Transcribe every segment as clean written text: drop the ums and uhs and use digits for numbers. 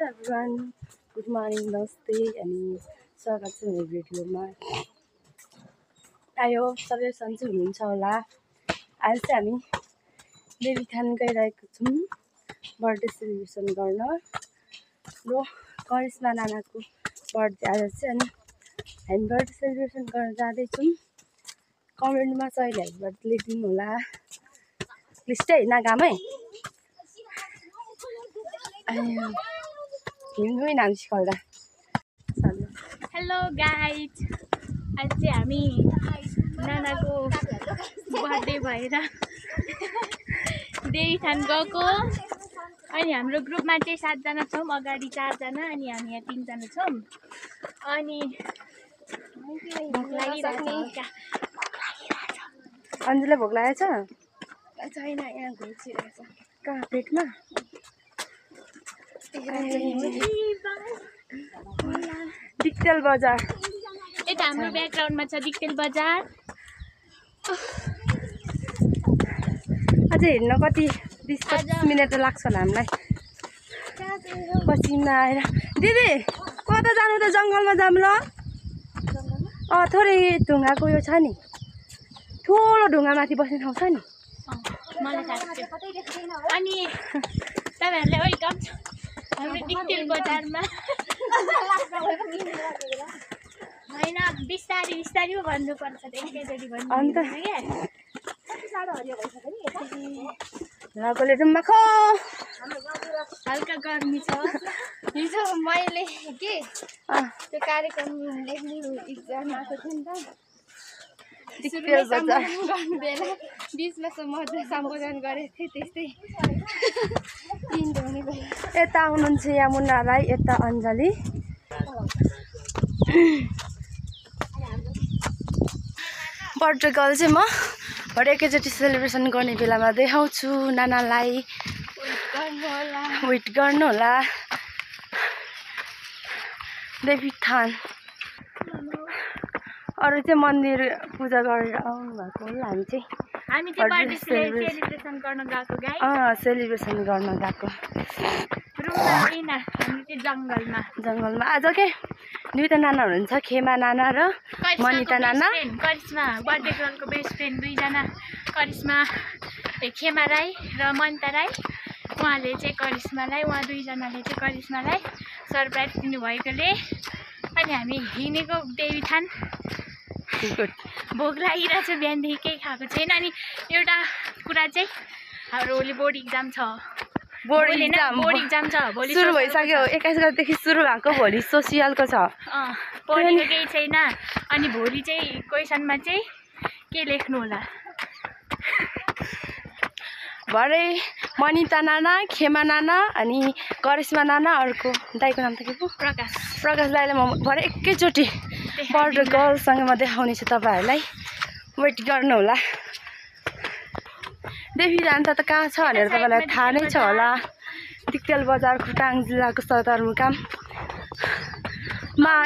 Everyone, good morning, नमस्ते अनि स्वागत छ मेरो भिडियोमा। आयो सबै सन्चै हुनुहुन्छ होला। आज चाहिँ हामी देवीथान गइरहेको छौँ बर्थडे सेलिब्रेसन गर्न र करिश्मा नानाको बर्थडे आज चाहिँ। अनि हामी बर्थडे सेलिब्रेसन गर्न जाँदैछौँ। कमेन्टमा चाहिँ ल्याइबाट लेखिदिनु होला लिस्टै नागामै हिँड्नु नाम सिकाउँदा। हेलो गाइज, आज चाहिँ हामी नानाको बर्थडे भएर देवीथान गएको। अनि हाम्रो ग्रुपमा चाहिँ 7 जना छौँ, अगाडि 4 जना अनि हामी यहाँ 3 जना छौँ। अनि भोक लागिरहेको छ। अन्जुलाई भोक लागेको छैन, यहाँ घुसिरहेको छ। कहाँ पेटमा? डिक्टेल बजार यता हाम्रो ब्याकग्राउन्डमा छ डिक्टेल बजार। अझै हिँड्न कति 20-25 मिनट लाग्छ होला हामीलाई। पसिना आएर दिदी कता जानु त? जङ्गलमा जाऊँ ल। थोरै ढुङ्गाको यो छ नि, ठुलो ढुङ्गामाथि बस्ने ठाउँ छ नि। मलाई थाहा छ। अनि तपाईँहरूलाई वेलकम हाम्रो डिक्टेल बजारमा। होइन, बिस्तारी बिस्तारी पो भन्नुपर्छ, एकैचोटि भन्नु अन्त क्या। लगले रुममा हल्का गर्मी छ। हिजो मैले के त्यो कार्यक्रम लेख्ने इक्जाम आएको थियो नि त। डिक्टेल बजार गर्नु बेला बिचमा मजा सम्बोधन गरेको थिएँ, त्यस्तै तिनवटा हुने भयो। यता आउनुहुन्छ यमुना राई, यता अञ्जली। बर्थडे गर्ल चाहिँ म भरे एकैचोटि सेलिब्रेसन गर्ने बेलामा देखाउँछु नानालाई। वेट गर्नु होला। देवीथान अरू चाहिँ मन्दिर पूजा गरेर आउनु भएको होला। हामी चाहिँ बर्थडे सेलिब्रेसन गर्न गएको गाइस। सेलिब्रेसन गर्न गएको रुममा होइन, हामी चाहिँ जङ्गलमा। आज के दुईवटा नाना हुनुहुन्छ, खेमा नाना र मनिता नाना। करिश्मा बर्थडे गर्लको बेस्ट फ्रेन्ड 2 जना, करिश्मा खेमा राई र मनिता राई। उहाँले चाहिँ करिश्मालाई, उहाँ 2 जनाले चाहिँ करिश्मालाई सरप्राइज दिनुभएकोले अनि हामी हिँडेको देवीथान। भोक लागिरहेको छ, बिहानदेखि केही खाएको छैन। अनि एउटा कुरा चाहिँ हाम्रो भोलि बोर्ड इक्जाम छ। बोर्ड इक्जाम छ भोलि, सुरु भइसक्यो। 21 गतेदेखि सुरु भएको, भोलि सोसियलको छ। पढेको केही छैन। अनि भोलि चाहिँ क्वेसनमा चाहिँ के लेख्नु होला? भरे मनिता नाना, खेमा नाना अनि करिश्मा नाना, अर्को दाइको नाम त के पो? प्रकाश दाइलाई म भरे एकैचोटि बर्थडे गर्लसँग म देखाउने छु तपाईँहरूलाई। वेट गर्नु होला। देवीथान त कहाँ छ भनेर तपाईँलाई थाहा नै छ होला। डिक्टेल बजार, खोटाङ जिल्लाको सदरमुकाममा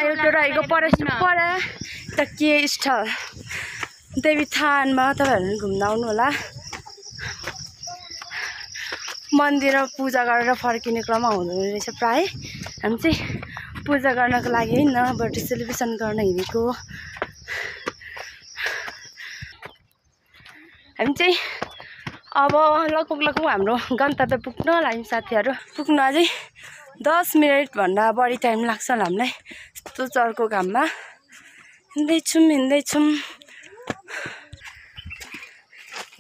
एउटा रहेको पर्यटकीय स्थल देवीथानमा तपाईँहरू घुम्न आउनु होला। मन्दिरमा पूजा गरेर फर्किने क्रममा हुँदो रहेछ प्राय। हामी चाहिँ पूजा गर्नको लागि होइन, बर्थडे सेलिब्रेसन गर्न हिँडेको। हामी चाहिँ अब लगभग हाम्रो गन्तव्य पुग्न लाग्यौँ साथीहरू। पुग्न अझै 10 मिनटभन्दा बढी टाइम लाग्छ होला हामीलाई। यस्तो चर्को घाममा हिँड्दैछौँ।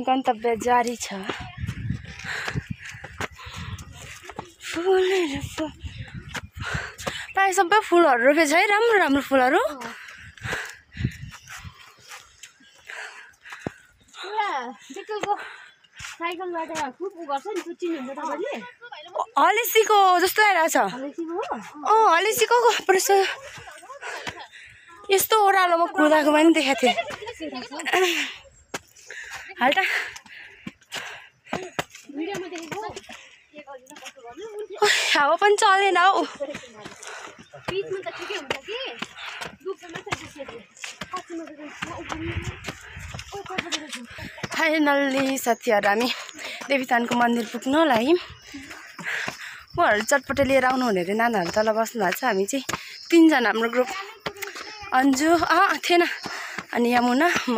गन्तव्य जारी छ। प्रायः सबै फुलहरू रोपेछ है, राम्रो फुलहरू। हलेसीको जस्तो आइरहेछ। हलेसीको यस्तो ओह्रालोमा कुदाएको पनि देखाएको थिएँ। हाल्टा हावा पनि चलेन हौ। फाइनल्ली साथीहरू हामी देवीथानको मन्दिर पुग्न लाग्यौँ। उहाँहरू चटपटे लिएर आउनु हुने अरे नानाहरू तल बस्नु भएको छ हामी चाहिँ 3 जना हाम्रो ग्रुप अन्जु थिएन अनि यमुना म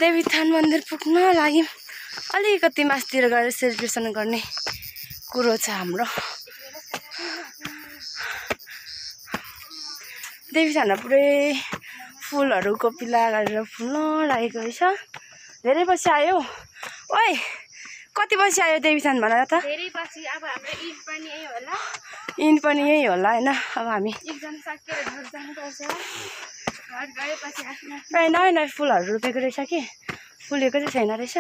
देवीथान मन्दिर पुग्न लाग्यौँ अलिकति मास्तिर गएर सेलिब्रेसन गर्ने कुरो छ हाम्रो देवीथानमा पुरै फुलहरूको पिला गरेर फुल्न लागेको रहेछ धेरै पछि आयो ओइ कति पछि आयो देवीथान भन त धेरै पछि अब हाम्रो ईद पनि यही होला इन पनि यही होला हैन अब हामी एक्जाम सकेर घर जानुपर्छ घर गएपछि आफ्नो प्राय नयाँ नयाँ फुलहरू रोपेको रहेछ कि फुलेको चाहिँ छैन रहेछ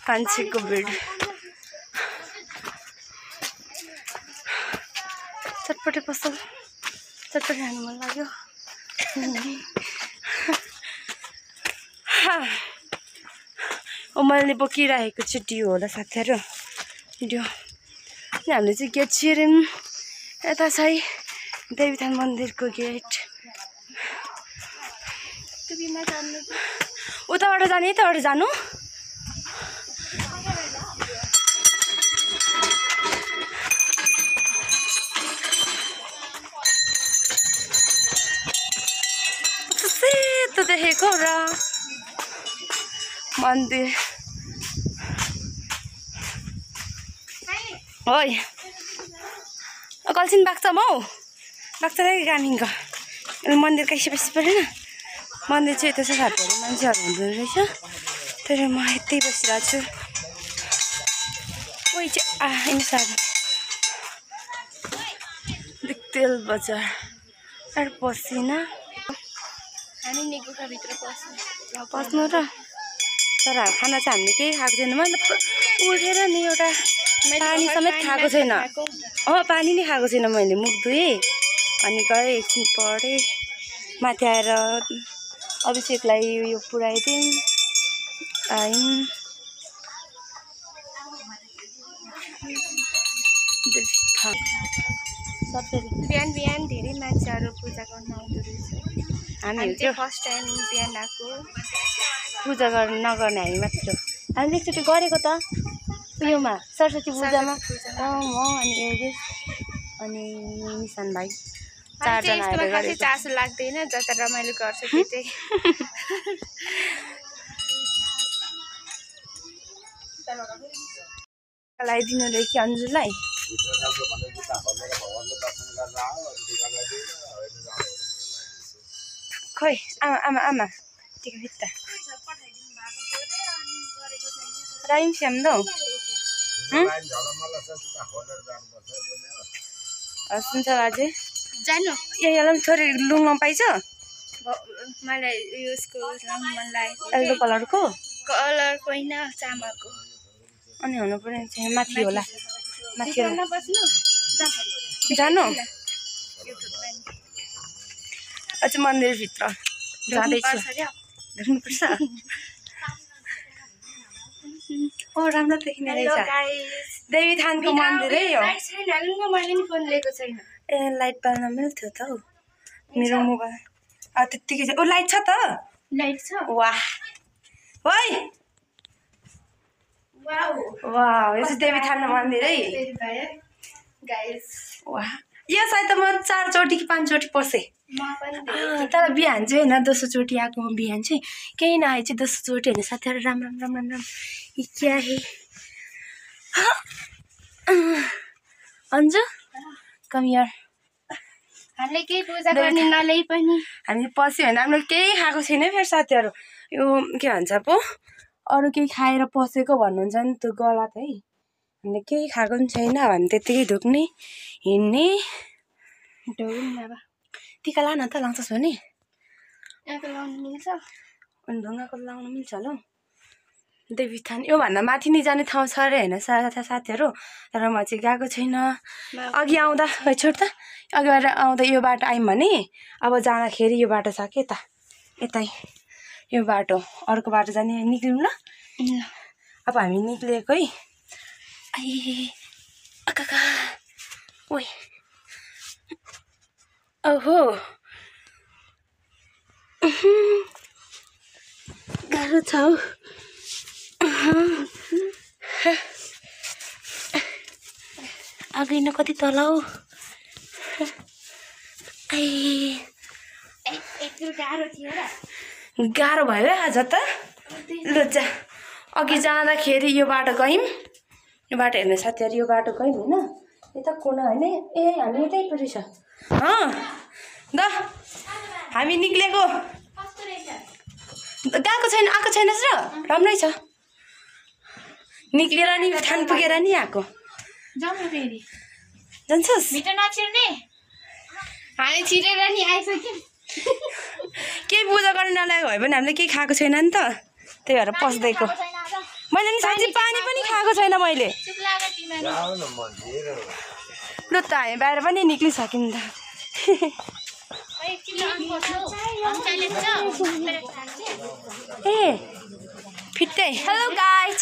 मान्छेको भिड चटपटे पसल चटपटे खानु मन लाग्यो मैले बोकिरहेको चाहिँ डियो होला साथीहरू डियो हामीले चाहिँ गेट छिर्यौँ यता चाहिँ देवीथान मन्दिरको गेट उताबाट जाने यताबाट जानु सेतो देखेको र मन्दिर ओइ कलसिन बाग्छ म बाग्छ गामिङको मन्दिर कैसे परेन मन्दिर चाहिँ यता छ साथीहरू मान्छेहरू हुँदो रहेछ तर म यतै बसिरहेको छु ओइ चाहिँ इन्सार दिक्तेल बजार अरू पसिना हामी नि गुफाभित्र पस्नु र तर खाना चाहिँ हामीले केही खाएको छैन मैले उठेर नि एउटा पानी समेत खाएको छैन पानी नै खाएको छैन मैले मुख धुएँ अनि गएँ एकछिन पढेँ माथि आएर अभिषेकलाई यो पुऱ्याइदिउँ आयौँ बिहान बिहान धेरै मान्छेहरू पूजा गर्न आउँदो रहेछ हामीहरू चाहिँ फर्स्ट टाइम बिहान आएको पूजा नगर्ने हामी मात्र हामीले एकचोटि गरेको त उयोमा सरस्वती पूजामा म अनि योगेश अनि निशान भाइ 4 जना आएर गरेको चासो लाग्दैन जता रमाइलो गर्छ त्यो चाहिँ लगाइदिनु रे कि अन्जुलाई खोइ आमा टिका फित्ता राइम श्याम दो सुन्छ बाजे जानु यहाँ छोरी लुङ्गम पाइछ मलाई यसको मन लागेको यल्लो कलरको कलरको होइन चामलको अनि हुनु पर्ने चाहिँ माथि होला माथि होला बस्नु जानु अझ मन्दिरभित्र जाँदैछु देख्नुपर्छ ओ राम्रो देखिने रहेछ देवीथानको मन्दिरै हो मैले नि फोन लिएको छैन ए लाइट बाल्न मिल्थ्यो त हौ मेरो मोबाइल त्यत्तिकै ओ लाइट छ त लाइट छ वाह ओइ वाह यो चाहिँ देवीथान मन्दिर है गाइस वाह यो सायद त म 4 चोटि कि 5 चोटि पसेँ तर बिहान चाहिँ होइन दोस्रो चोटि आएको म बिहान चाहिँ केही नआए चाहिँ दोस्रो चोटि होइन साथीहरू राम राम राम राम राम क्या हे अन्जु कम यार हामीले केही पूजा गर्ने नल्याइ पनि हामी पस्यो भने हामीले केही खाएको छैन फेरि साथीहरू यो के भन्छ पो अरू केही खाएर पसेको भन्नुहुन्छ नि त्यो गलत है हामीले केही खाएको पनि छैन अब हामी त्यत्तिकै ढुक्ने हिँड्ने टिका ला न त लाउँछस् भने लाउनु मिल्छ अनि ढुङ्गाको लाउनु मिल्छ होला हौ देवीथान योभन्दा माथि नै जाने ठाउँ छ अरे होइन साथीहरू तर म चाहिँ गएको छैन अघि आउँदा छोड त अघिबाट आउँदा यो बाटो आयौँ भने अब जाँदाखेरि यो बाटो छ के त यतै यो बाटो अर्को बाटो जाने निक्लिउँ ल अब हामी निक्लिएको है ओइ ओहो गाह्रो छ हौ अघि न कति तल हौ गाह्रो भयो आज त ल जा अघि जाँदाखेरि यो बाटो गयौँ यो बाटो हेर्ने साथीहरू यो बाटो गयौँ होइन यता कुना होइन ए हामी यतैपट्टि छ द हामी निक्लेको गएको छैन आएको छैनस् र राम्रै छ निक्लेर नि ठान पुगेर नि आएको जान्छस् हामी छिरेर नि आइसक्यौँ केही पूजा गर्न नलागेको भए पनि हामीले केही खाएको छैन नि त त्यही भएर पस्दैको मैले नि साँच्चै पानी पनि खाएको छैन मैले लु त हामी बाहिर पनि निक्लिसक्यौँ त ए फिट्टै hello guys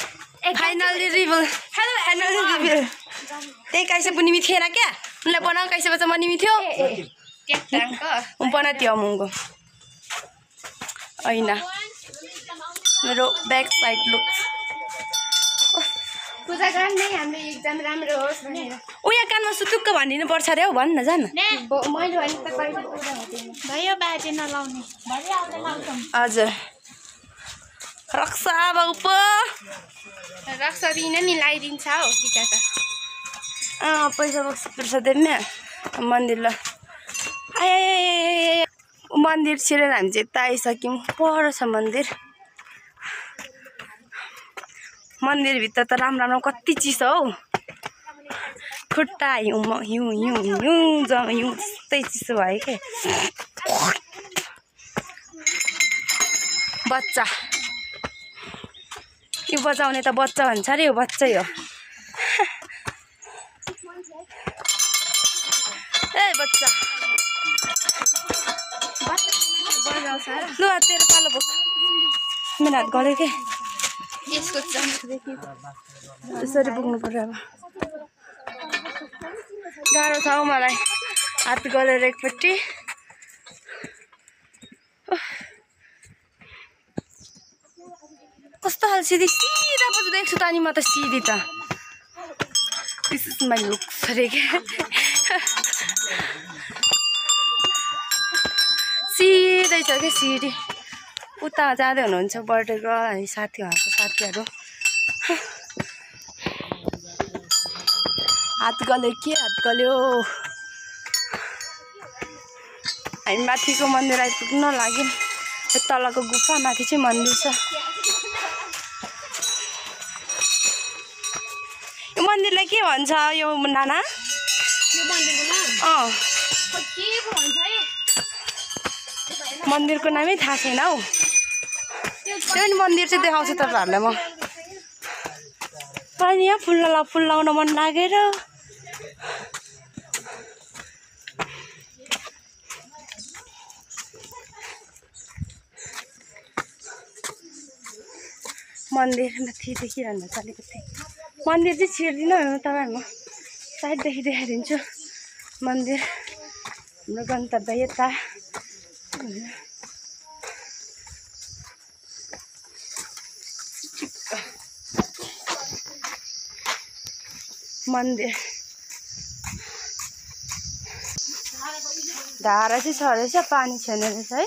finally reveal hello finally reveal त्यही कैसे पुनिमी थिएन क्या उनलाई बनाऊ कैसे बच्चा मनिमी थियो बना त्यो मुङ्गो होइन मेरो ब्याक साइड लुक पूजा गर्ने हाम्रो एक्जाम राम्रो होस् भनेर उयो कानमा सुतुक्क भनिदिनु पर्छ अरे हौ भन् न जान मैले भने त कहिले पूजा हुँदैन भयो बाजे नलाउने भरि आउँदै लाउँछौँ हजुर रक्षा बाबु पो रक्षा दिन नि लगाइदिन्छ हौ टिका त पैसा बक्स पैसा देख्ने मन्दिर ल आए मन्दिर छिरेर हामी चाहिँ यता आइसक्यौँ पर छ मन्दिर मन्दिरभित्र त राम्रो कति चिसो हौ खुट्टा हिउँ हिउँ हिउँ हिउँ हिउँ जस्तै चिसो भयो के बच्चा यो बचाउने त बच्चा भन्छ अरे यो बच्चै हो ए बच्चा लु तेरो पालो बोक मेरो हात गल्यो के यसको यसरी पुग्नु पर्यो अब गाह्रो छ हौ मलाई हात गलेर एकपट्टि कस्तो खाले सिधी सिधा पछि देख्छु त अनि म त सिधी त दिस इज माई लुक्स अरे के सिधै छ क्या सिडी उता जाँदै हुनुहुन्छ बर्थडेको हामी साथीहरू हात गल्यो के हात गल्यो हामी माथिको मन्दिर आइपुग्न लाग्यौँ तलको गुफा माथि चाहिँ मन्दिर छ यो मन्दिरलाई के भन्छ यो नाना मन्दिरको नामै थाहा छैन हौ त्यो नि मन्दिर चाहिँ देखाउँछु तपाईँहरूलाई म पनि यहाँ फुल लाउन मन लागेर मन्दिर माथि देखिरहनु छ अलिकति मन्दिर चाहिँ छिर्दिनँ तपाईँहरू म साइडदेखि देखाइदिन्छु मन्दिर हाम्रो गन्तव्य यता मन्दिर धारा चाहिँ छ रहेछ पानी छैन रहेछ है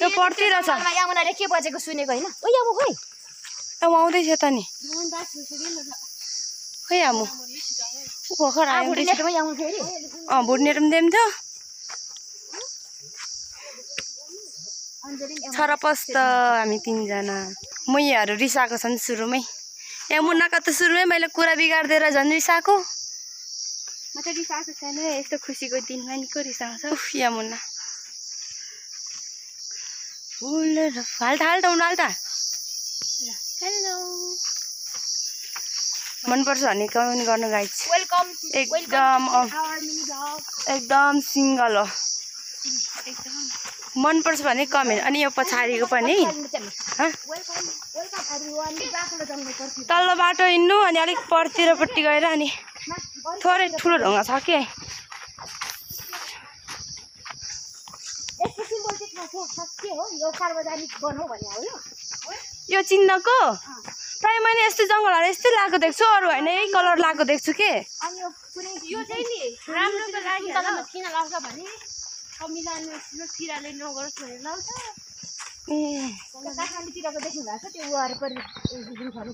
यो पर्तिर छ यमुनाले के बजेको सुनेको होइन ओ यमु खोइ अब आउँदैछ त नि खै आमु भर्खर आयो भुट्नेर पनि दिएँ थियो छरपस त हामी तिनजना मैयाहरू रिसाएको छन् सुरुमै यहाँ मुन्नाको त सुरुमै मैले कुरा बिगारिदिएर झन् रिसाएको म त रिसाएको छैन यस्तो खुसीको दिनमा नि को रिसाउँछ यहाँ मुन्ना हाल्दा हाल्दा हेलो मनपर्छ भने कमेन्ट गर्नु गाइज वेलकम एकदम सिङ्गल हो मन पर्छ भने कमेन्ट। अनि यो पछाडिको पनि तल्लो बाटो हिँड्नु अनि अलिक परतिरपट्टि गएर अनि थोरै ठुलो ढुङ्गा छ के। यो चिन्नको प्राय मैले यस्तो जङ्गलहरू यस्तै लगाएको देख्छु, अरू होइन यही कलर लगाएको देख्छु के। यो चाहिँ नि राम्रोको लागि होला किन लाउँछ भने कमिलाले किराले नगरोस् भनेर लाउँछ। काठमाडौँतिरको देख्नु भएको छ त्यो वरपरि रुखहरू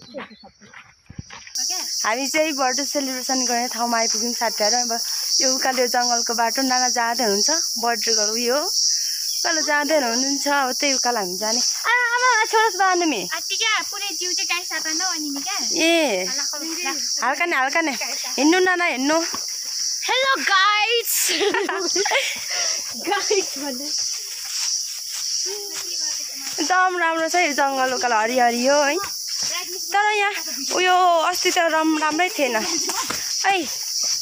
हामी चाहिँ बर्थडे सेलिब्रेसन गर्ने ठाउँमा आइपुग्यौँ साथीहरू। अब यो उकालो जङ्गलको बाटो नाना जाँदै हुनुहुन्छ, बर्थडेको उयो उकालो जाँदै हुनुहुन्छ। अब त्यही उकालो हामी जाने। छोरोस् बाँध्नु मे ए हल्का नै हिँड्नु नाना हिँड्नु। हेलो गाइस गाइस भन्दै एकदम राम्रो छ यो जङ्गल उकालो हरिहरि हो है। तर यहाँ उयो अस्ति त राम्रै थिएन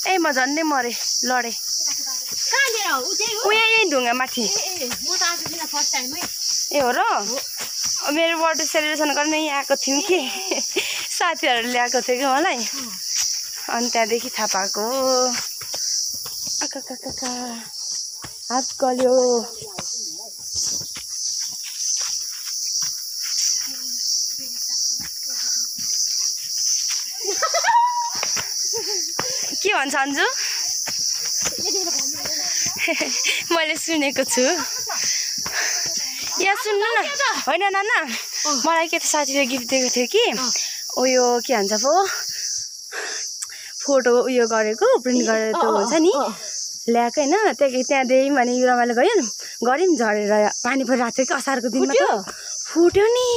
ए म झन्डै मरेँ लडेँ उयो यही ढुङ्गा माथि। ए हो र मेरो बर्थडे सेलिब्रेसन गर्न यहीँ आएको थियौँ कि साथीहरूले ल्याएको थियो कि मलाई, अनि त्यहाँदेखि थाहा पाएको हो। हात गल्यो। के भन्छ अन्जु? मैले सुनेको छु। यहाँ सुन्नु न। होइन नाना मलाई के त साथीले गिफ्ट दिएको थियो कि उयो के भन्छ पो फोटो उयो गरेको प्रिन्ट गरेर त हुन्छ नि ल्याएको होइन। त्यहाँ देख्यौँ भने रमाइलो गऱ्यौँ झरेर पानी परिरहेको थियो कि असारको दिनमा त फुट्यो नि।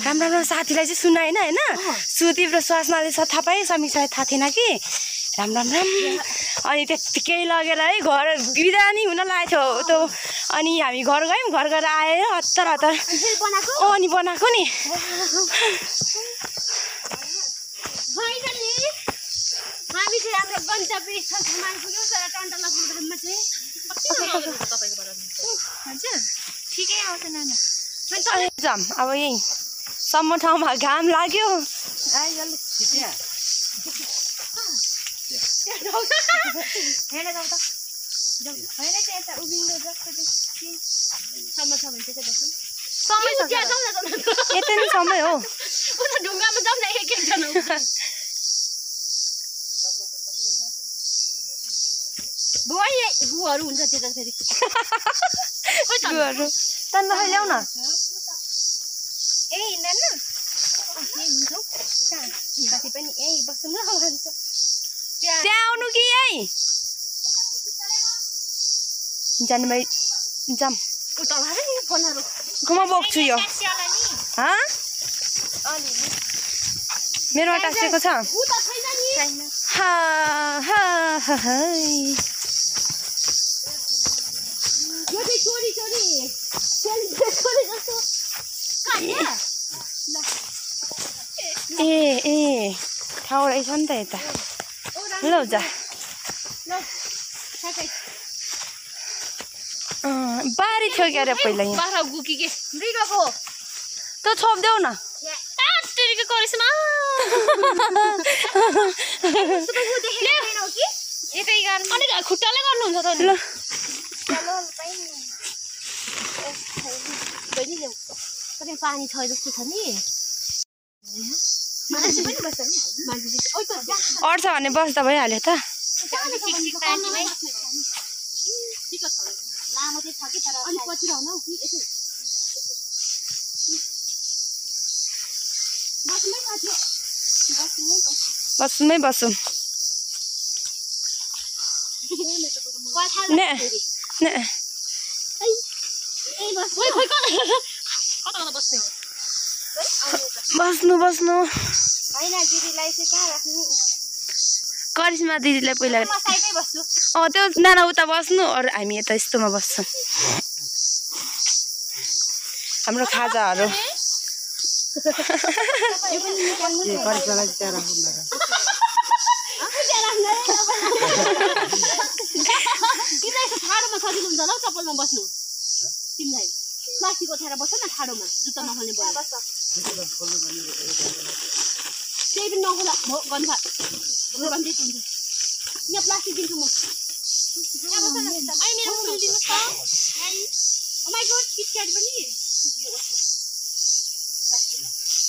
राम्रो राम्रो साथीलाई चाहिँ सुनाएन होइन। सुदीप र सुवासनाले थाहा पाएँ, समीक्षाले थाहा थिएन कि राम। अनि त्यत्तिकै लगेर है घर बिदा नि हुन लागेको थियो त्यो। अनि हामी घर गयौँ, घर गएर आएर हतार अनि बनाएको नि। जाम अब यहीँ सम्म ठाउँमा घाम लाग्यो। यतै नै समय हो। गुहरू हुन्छ त्यो त फेरि गुहरू तन्द ल्याउ न। ए हिँड्दैन साथी पनि यही बस्नु न भन्छ। त्यहाँ आउनु कि यही जानु भाइ जाम घुमा बोक्छु यो मेरोमा टाँसेको छ। ए ठाउँ रहेछ नि त यता। ल जा बारी थियो क्या पहिला यहाँ त छोपिदेऊ न। खुट्टाले गर्नुहुन्छ त पानी छ जस्तो छ नि। अट्छ भने बस्दा भइहाल्यो त। बस्मै बसौँ बस्नु करिश्मा दिदीलाई पहिला त्यो नाना उता बस्नु अरू हामी यता यस्तोमा बस्छौँ। हाम्रो खाजाहरू तिमीलाई यस्तो ठाडोमा सजिलो हुन्छ होला चप्पलमा बस्नु तिमीलाई प्लास्टिक ओछ्याएर बस्छ न ठाडोमा जुत्ता नखोल्ने भयो केही पनि नखोला गन्धा गन्धै हुन्छ यहाँ प्लास्टिक दिन्छु म मेरो फुल दिनुहोस् त ओ माइ गॉड किटक्याट पनि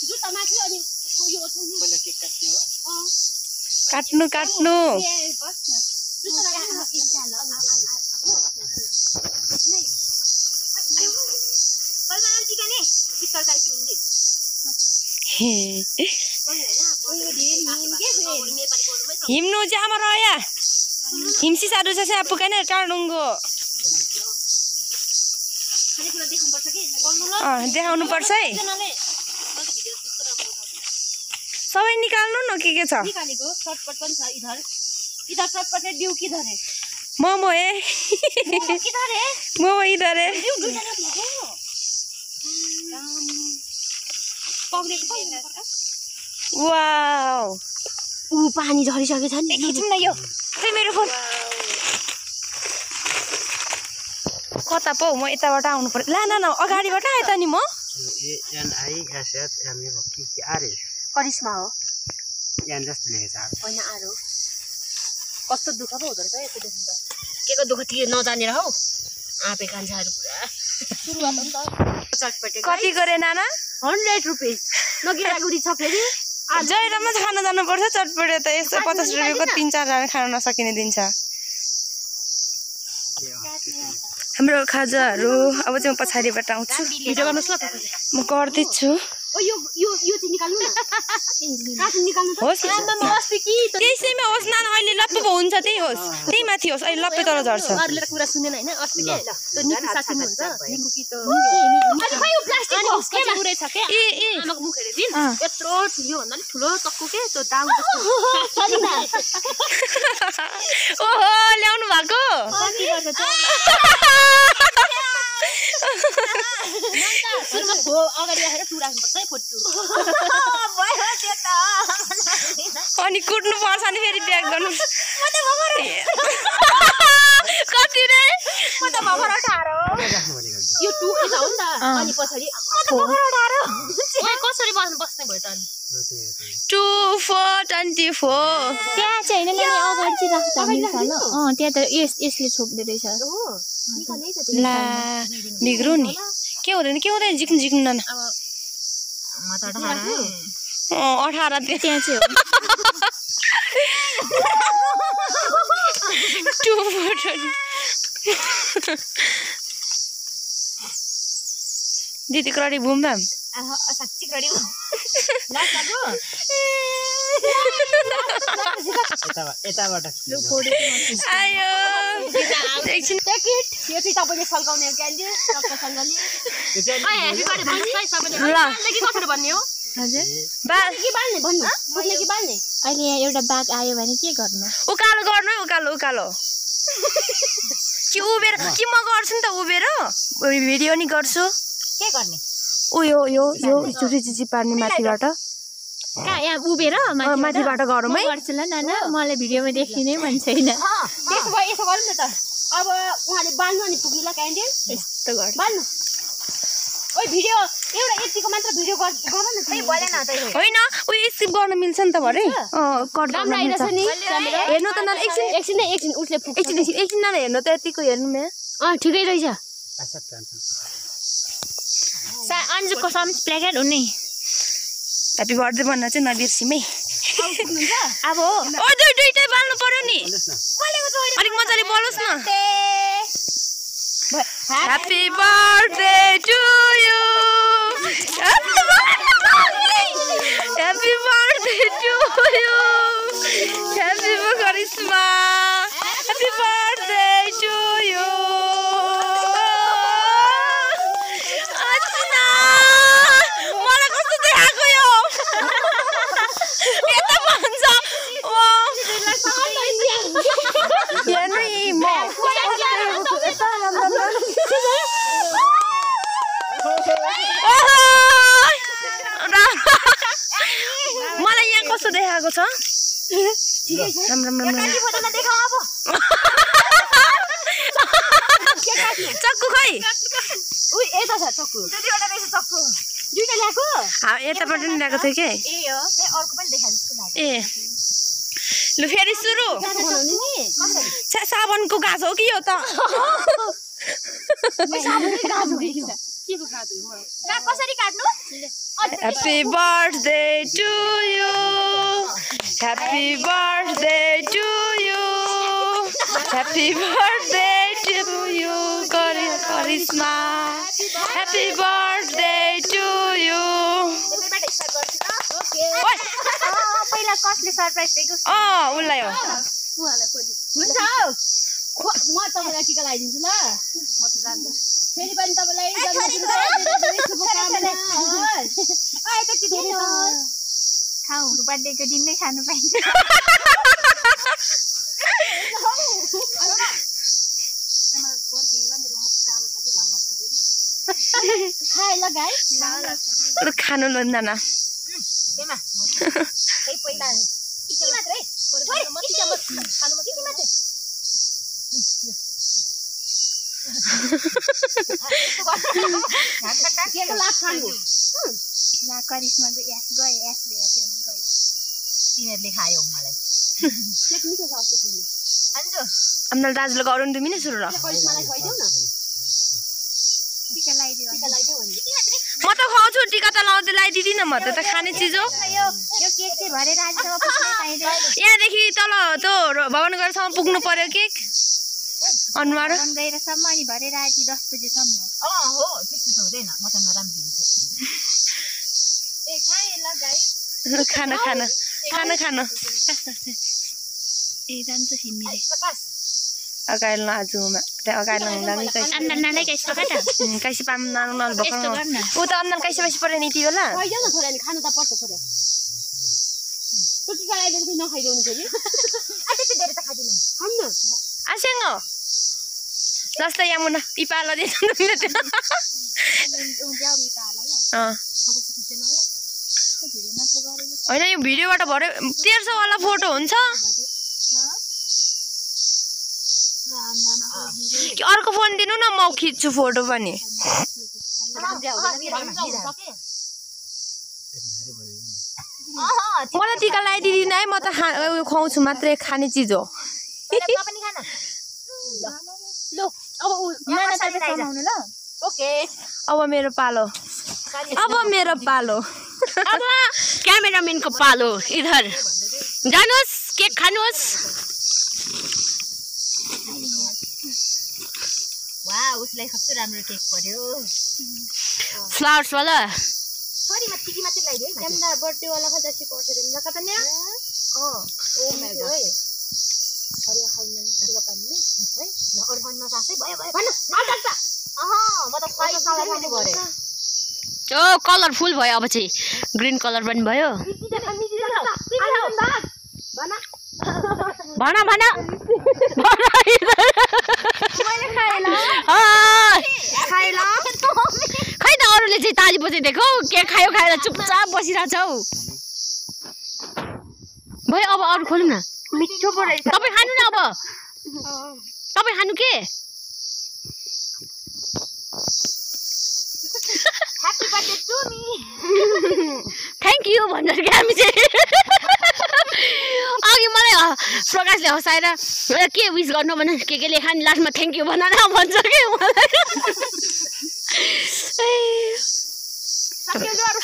जुत्ता माथि अनि यो ओछ्याउने पहिला केक काट्ने हो काट्नु काट्नु हिम्नु चाहिँ आमा रया हिमसी सारू छ आफू कैन टाढुङ्गो देखाउनु पर्छ है सबै निकाल्नु न के छ निकालेको शर्टकट पनि छ इधर इधर शर्टकट है ड्यू किधर है मोमो है किधर है मोमो इधर है वाउ ऊ पानी झरिसकेको छ नि एकछिन न यो खै मेरो फोन कता पो म यताबाट आउनु पर्छ ला न अगाडिबाट आए त नि म करिश्मा हो यहाँ जस्तो लेखेछ होइन आरो कस्तो दुःख पो हुँदो रहेछ यस्तो देख्नु त के को दुःख थियो नजानेर हौ आँपे कान्छाहरू पुरा सुरुवात हो नि त चटपटे कति गरे नाना 100 रुपैयाँ नगिरागुरी छ फेरि जहिलेमा खान जानुपर्छ चटपटे त यस्तो 50 रुपियाँको 3-4 जना खान नसकिने दिन्छ हाम्रो खाजाहरू अब चाहिँ म पछाडिबाट आउँछु भिडियो गर्नुहोस् ल म गर्दैछु ओ यो चाहिँ निकाल्नु न कार्टुन निकाल्नु त होस् त्यसैमा होस् नाना अहिले लप्पे पो हुन्छ त्यही होस् त्यही माथि होस् अहिले लप्पे तर झर्छ अरूले कुरा सुनेन हैन अस्ति के ल त्यो निकु साथी हुन्छ निकु कि त अनि खै यो प्लास्टिक हो के पुरै छ के आमाको मुख हेरे दिन यत्रो ठुलो भन्दा नि ठुलो चक्कु के त्यो दाउ जस्तो ओहो ल्याउनु भएको कति गर्छ त सुनमा हो अगाडि राखेर टु राख्नुपर्छ है फोटो भयो त्यो त अनि कुट्नु पर्छ नि फेरि ब्याग गर्नु कति रे म त भभर अठारो यो टु के हो नि त अनि पछाडी म त भभर अठारो ओइ कसरी बस्ने भयो त अनि 2 4 24 त्यहाँ चाहिँ हैन ल्याउने अगाडि चाहिँ राख्दा मिल्छ ल त्यहाँ त यसले छोप्दै रहेछ हो निकाल्नै त ला बिग्रो नि के हुँदैन जिक्नु नाना अब म त 18 18 त्यहाँ चाहिँ हो 2 4 दिदी क्रडी बुम बम साच्चै गरे लास्ट लाग्यो यताबाट आयो एकछिन प्याकेट यो चाहिँ तपाईले सल्काउने हो क्यान्डी सबैसँगले ह्यापी बर्थडे भन्नु है सबैले ल के कसरी भन्ने हो हजुर बाल के बाल्ने भन्नु फुट्ने कि बाल्ने अहिले यहाँ एउटा बाघ आयो भने के गर्नु उकालो गर्नु उकालो कि उभेर कि म गर्छु नि त उभेर भिडियो नि गर्छु के गर्ने यो चुची पार्ने माथिबाट कहाँ यहाँ उभेर माथिबाट गरौँ है गर्छु ल नाना मलाई भिडियोमा देखिनै मन छैन त्यसो भए यसो गरौँ न त अब उहाँले बाल्नु अनि पुग्नु ल क्यान्डी यस्तो गर्छ बाल्नु ओइ भिडियो एउटा यतिको मात्र भिडियो गर न त बोलेन त होइन उयो स्किप गर्न मिल्छ नि त भरे कट गर्न मिल्छ हेर्नु त नाना एकछिन उसले एकछिन नाना हेर्नु त यतिको हेर्नु मे ठिकै रहेछ अन्जुको सम्स प्याकेट हो नि ह्यापी बर्थडे भन्न चाहिँ नबिर्सिम है अब दुइटै बाल्नु पर्यो नि अलिक मजाले बोलोस् न happy birthday to you happy birthday to you happy Karishma happy birthday to you मलाई कस्तो देखाएको यो यता भन्छ हेर्नु म मलाई यहाँ कस्तो देखाएको छ राम राम राम फोटोमा देखाऊ अब चक्कु खै उइ यता छ चक्कु त्यतिवटा रहेछ चक्कु दुईटा ल्याएको यताबाट नि ल्याएको थियो के ए हो अर्को पनि देखा जस्तो लाग्यो ए लु फेरि सुरु बनाउने नि साबनको गाज हो कि यो त साबुनकै गाज हो कि केको गाज हो कसरी काट्नु Happy birthday to you. Happy birthday to you. Happy birthday to you, Karisma. Happy birthday to you. पहिला कसले सरप्राइज दिएको उलाई हो हुन्छ म तपाईलाई टिका लगाइदिन्छु ल म त जान्दिन फेरि पनि तपाईलाई खाऊ बर्थडेको दिन नै खानु पाइन्छ खाए ल गाई खानु लन्दैन केमा खै पहिला टिका मात्रै खानु मात्रै केको लाख खानु ला करिश्माको यास गयो यास भ्यायो गयो तिमीहरूले खायौ मलाई एक मिठो छ अस्ति फुल अन्जो अन्नल दाजुले गरौँ 2 मिनेट सुरु र करिश्मालाई खुवाइदेऊ न टिका लगाइदियो भने म त खुवाउँछु टिका त लाउँदै लगाइदिदिन म त खाने चिज हो यो केक चाहिँ भरे रातसम्म पुग्नै पाइँदैन यहाँदेखि तल त्यो भवन गएरसम्म पुग्नु पर्यो केक अनुहार गएरसम्म अनि भरे राति 10 बजेसम्म हो त्यस्तो त हुँदैन म त नराम्रो दिन्छु ए खाए ल गाई खाना खाना खाना खाना ए जान्छ सिमी अगाइल आजुमा त्यहाँ अगाइल हुँदा नि अन्ना नाले कैसे खाता कैसे पाम नानु नल भक्क यस्तो गर्न उ त अन्नल कैसे बसी पर्यो नि ती बेला खुवाइदेऊ न छोरा नि खानु त पर्छ छोरा टुटी गराइदिनु कि नखाइदेउनु फेरि त्यति धेरै त खाइदिनु खाऊ न आसेङ जस्तै यमुना पिपाला दे तिमीले त्यो होइन यो भिडियोबाट भरे 1300 वाला फोटो हुन्छ कि अर्को फोन दिनु न म खिच्छु फोटो पनि मलाई टिका लगाइदिदिन है म त खुवाउँछु मात्रै खाने चिज हो अब मेरो पालो अब क्यामेराम्यानको पालो इधर जानुहोस् केक खानुहोस् वाह उसलाई कस्तो राम्रो केक पर्यो फ्लावर्स वाला सरी म टिकी मात्रै लगाइदिए है त्यहाँदा बर्थडे वाला खजासी पर्छ रे ल कता नि ओ माय गॉड अरे हाल्नु टिका पानी है ल अरु भन्न सासै भयो भन्न नजान्छ म त फाइ साला पनि भरे ओ कलरफुल भयो अब चाहिँ ग्रीन कलर पनि भयो भन खै त अरूले चाहिँ ताली बजाइदिएको के खायो खाएर चुपचाप बसिरहेछौ भयो अब अरू खोलौँ न मिठो पो रहेछ तपाईँ खानु न अब तपाईँ खानु के happy birthday to me thank you भन्छ कि हामी चाहिँ अघि मलाई प्रकाशले हँसाएर के विस गर्नु भने के लेखा नि लास्टमा थ्याङ्क यू भन न भन्छ कि मलाई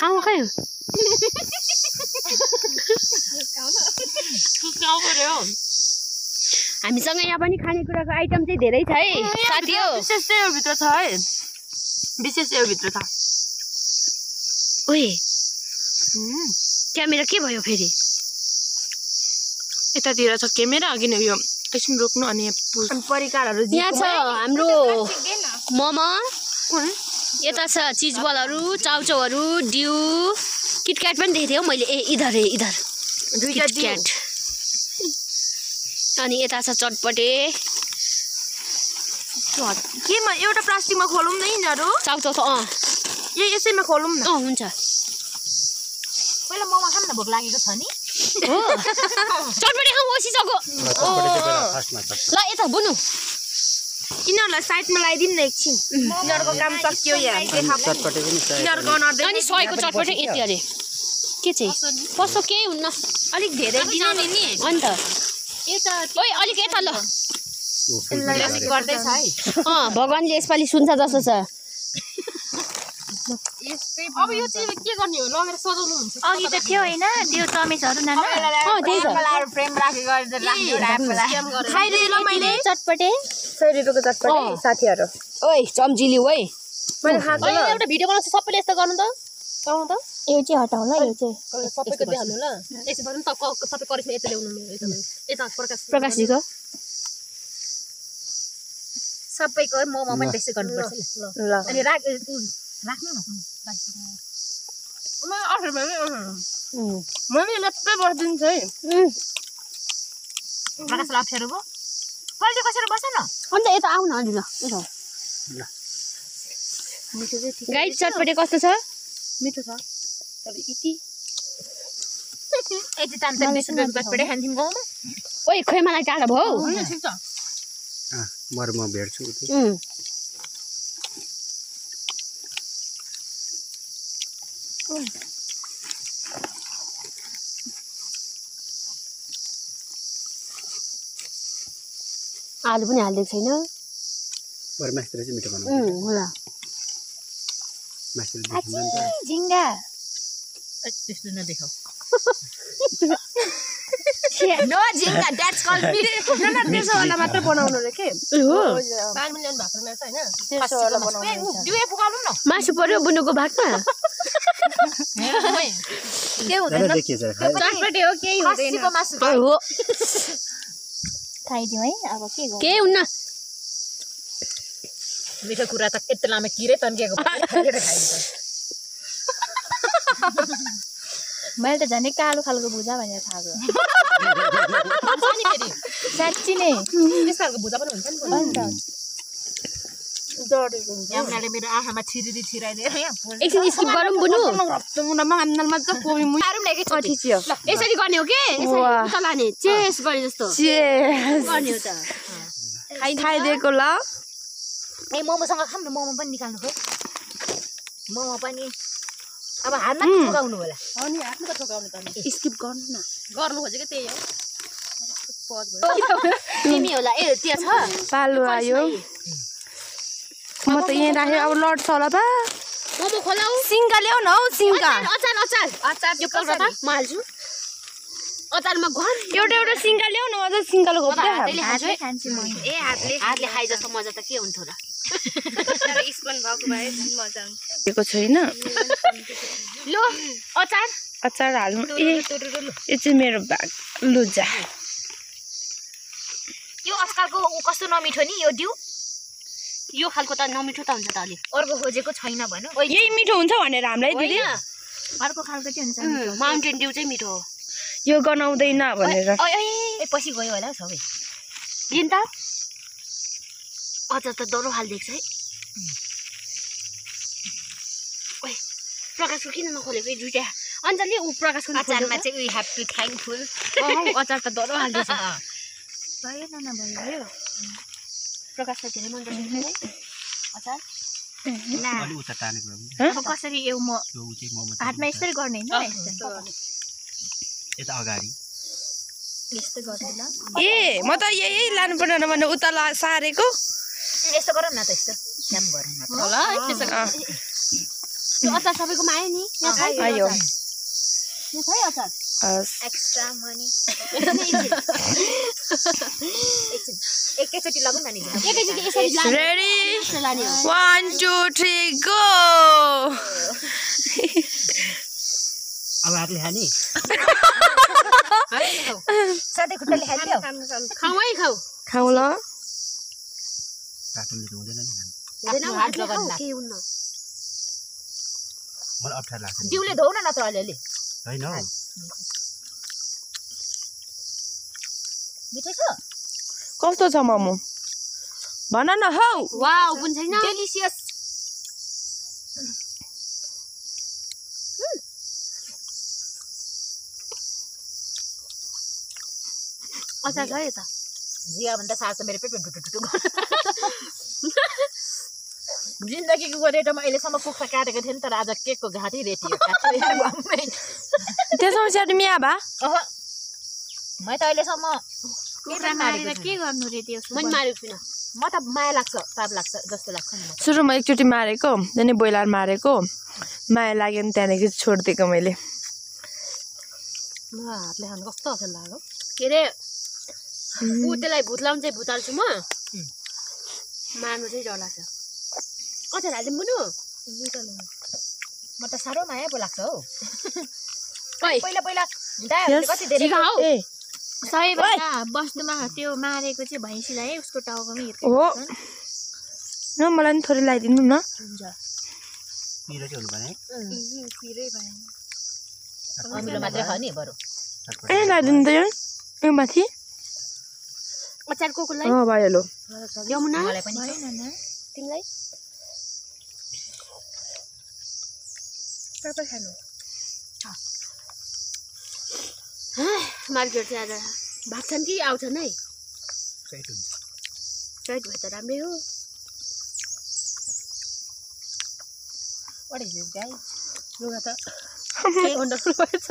खाऊ खै हामीसँग यहाँ पनि खानेकुराको आइटम चाहिँ धेरै छ है साथी हो विशेष चाहिँ यो भित्र छ है विशेष यो भित्र छ ओए क्यामेरा के भयो फेरि यतातिर छ क्यामेरा अघि नै यो एकछिन रोक्नु अनि परिकारहरू यहाँ छ हाम्रो मोमो यता छ चिज बलहरू चाउचाउहरू ड्यू किटक्याट पनि देखेको थिएँ मैले इधर दुईटा किटक्याट अनि यता छ चटपटे केमा एउटा प्लास्टिकमा खोलौँ न यिनीहरू चाउचाउ छ यसैमा खोलौँ न हुन्छ पहिला मोमो खाम न भोक लागेको छ नि चटपटी खाऊ ओसिसको फर्स्टमा ल यता बुनु यिनीहरूलाई साइडमा लगाइदिउँ न एकछिन यिनीहरूको काम सकियो यहाँ चटपटे पनि चाहियो यिनीहरूको अनर्दै अनि सयको चटपटी यति अरे के चाहिँ कस्तो केही हुन्न अलिक धेरै दिनु नि अनि त ओइ अलिक यता ल गर्दैछ है भगवान्ले यसपालि सुन्छ जस्तो छ अब यो चाहिँ के गर्ने हो लगेर सजाउनु हुन्छ अघि त थियो हैन त्यो टमेटहरू नाना त्यही त फ्रेम खाइदिएँ ल मैले चटपटे 100 रुपियाँको चटपटी साथीहरू ओइ चम्चिली ओइ मैले खाएको ल एउटा भिडियो बनाउँछु सबैले यस्तो गर्नु त यो चाहिँ हटाउँ ल यो चाहिँ सबैको देखाउनु ल यसो गर्नु त सबै करिस्मा यता ल्याउनु यता प्रकाशजीको सबैको मोमो पनि त्यसै गर्नुपर्छ ल अनि राख्नु न मैले लेप्पै बस्दिन्छु है प्रकाशलाई अप्ठ्यारो भयो कहिले कसेर बस न अन्त यता आउन अलि ल गाइड चटपटे कस्तो छ मिठो छ तर यति यति तान त 20 रुपैयाँको चटपटे खान्थ्यौँ गाउँमा ओइ खोइ मलाई टाढा भयो म भेट्छु आलु पनि हालिदिएको छैन मास्टर चाहिँ मिठो बनाउँछ होला मास्टर देखिँदैन नि त झिङ्गा त्यस्तो नदेखाऊ नो झिङ्गा द्याट्स कॉल्ड मिट न त्यसो वाला मात्र बनाउनु रे के हो 5 मिलियन भएको रहेछ हैन त्यसो वाला बनाउनु दुवै फुकाउनु न मासु पर्यो बुनुको भागमा के हुँदैन देखिएछ चटपटी हो केही हुँदैन खसीको मासु हो खाइदिउँ है अब के गर्नु केही हुन्न मिठो कुरा त यति लामो किरै तन्केको खाइदिन्छ मैले त झन् कालो खालको भुजा भनेर खाएको साँच्ची नै त्यसको भुजा पनि हुन्छ नि अन्त डढेको हुन्छ यमनाले मेरो आँखामा छिरिदी छिराइदिएर यहाँ एकछिन स्किप गरौँ बुनु मुनामा आम्नालमा त कोही मुइ पारौँ न एकैचोटि छियो यसरी गर्ने हो के यसरी उता लाने चेस गरे जस्तो गर्ने हो त खाइदिएको ल ए मोमोसँग खाऊँ न मोमो पनि निकाल्नु खोइ मोमो पनि अब हातमा ठोकाउनु होला अनि आफ्नो त ठोकाउनु त स्किप गर्नु न गर्नु खोजेको त्यही हो तिमी होला ए त्यहाँ छ पालु आयो म त यहीँ राखेँ अब लड्छ होला बा मोमो खोलाऊ सिङ्का ल्याउ न हौ सिङ्का अचार अचार अचार यो पल्ट म हाल्छु अचारमा घर एउटा सिङ्का ल्याउ न अझ सिङ्काले घोप्दै हातले खान्छु म ए हातले खाइ जस्तो मजा त के हुन्थ्यो र तर स्पुन भएको भए झन् मजा हुन्छ छैन लो अचार अचार हाल्नु ए यो चाहिँ मेरो भाग लुजा यो आजकलको कस्तो नमिठो नि यो डिउ यो खालको त नमिठो त हुन्छ त अलि अर्को खोजेको छैन भन यही मिठो हुन्छ भनेर हामीलाई दिदी अर्को खालको चाहिँ हुन्छ माउन्टेन ड्यू चाहिँ मिठो हो यो गनाउँदैन भनेर ए पछि गयो होला सबै दिन त अचार त डरो हालिदिएको छ है ओइ प्रकाशको किन नखोलेको दुइटा अञ्जली ऊ प्रकाशको अचारमा चाहिँ वी ह्याभ टु थ्याङ्कफुल अचार त डरो हालिदिएछ भयो नाना भयो प्रकाशलाई धेरै मन पर्छ अचार अलि उता तानेको अब कसरी यो म त्यो उ चाहिँ मोमो हातमा यसरी गर्ने होइन यता अगाडि यस्तो गर्दैन ए म त यही लानु पर्दैन भने उता सारेको यस्तो गरौँ न त यस्तो स्याम गरौँ न होला त्यसो यो अचार सबैकोमा आयो नि आयो यो छ है अचार एक्स्ट्रा मनी एकैचोटि लगौँ न नि एकैचोटि यसरी रेडी लाने हो 1 2 3 गो अब हातले खाने साथै खुट्टाले खाइदियो खाऊ है खाऊ खाऊ ल कार्टुनले त हुँदैन नि आफ्नो हात लगाउन के हुन्न मलाई अप्ठ्यारो लाग्छ जिउले धौ न नत्र अलिअलि होइन हौ मिठो छ कस्तो छ मोमो भन न हौ वाउ पनि छैन डेलिसियस अचार छ यता जिया भन्दा सास त मेरो पेट ढुटुटुटु जिन्दगीको गोरेटोमा अहिलेसम्म कुखुरा काटेको थिएँ नि तर आज केकको घाँटी रेटियो त्यसमा चाहिँ मिया बा म त अहिलेसम्म कुखुरा मारेर के गर्नु रे त्यो मैले मारेको छुइनँ म त माया लाग्छ पाप लाग्छ जस्तो लाग्छ नि सुरुमा एकचोटि मारेको अनि ब्रोइलर मारेको माया लाग्यो नि त्यहाँदेखि छोडिदिएको मैले हातले खानु कस्तो असल लाग्यो के अरे ऊ त्यसलाई भुत्लाउनु चाहिँ भुताल्छु म मार्नु चाहिँ डर लाग्छ अचार हालिदिउँ बुनु म त साह्रो माया पो लाग्छ हौ पहिला पहिला कति धेरै सही भन्दा बस्नुमा त्यो मारेको चाहिँ भैँसीलाई उसको टाउकोमा हिर्काइ हो न मलाई नि थोरै लगाइदिनु न पिरो चाहिँ हुनु पर्ने पिरै भएन अमिलो मात्रै खायो नि बरु ए लगाइदिनु त यो माथि अचार को लाई भयो लो यमुना मलाई पनि तिमीलाई पर्पल खानु मार्केट चाहिँ आज भाग्छन् कि आउँछन् है चैट हुन्छ चैट भए त राम्रै हो What is this guy? लुगा त के वन्डरफुल भएछ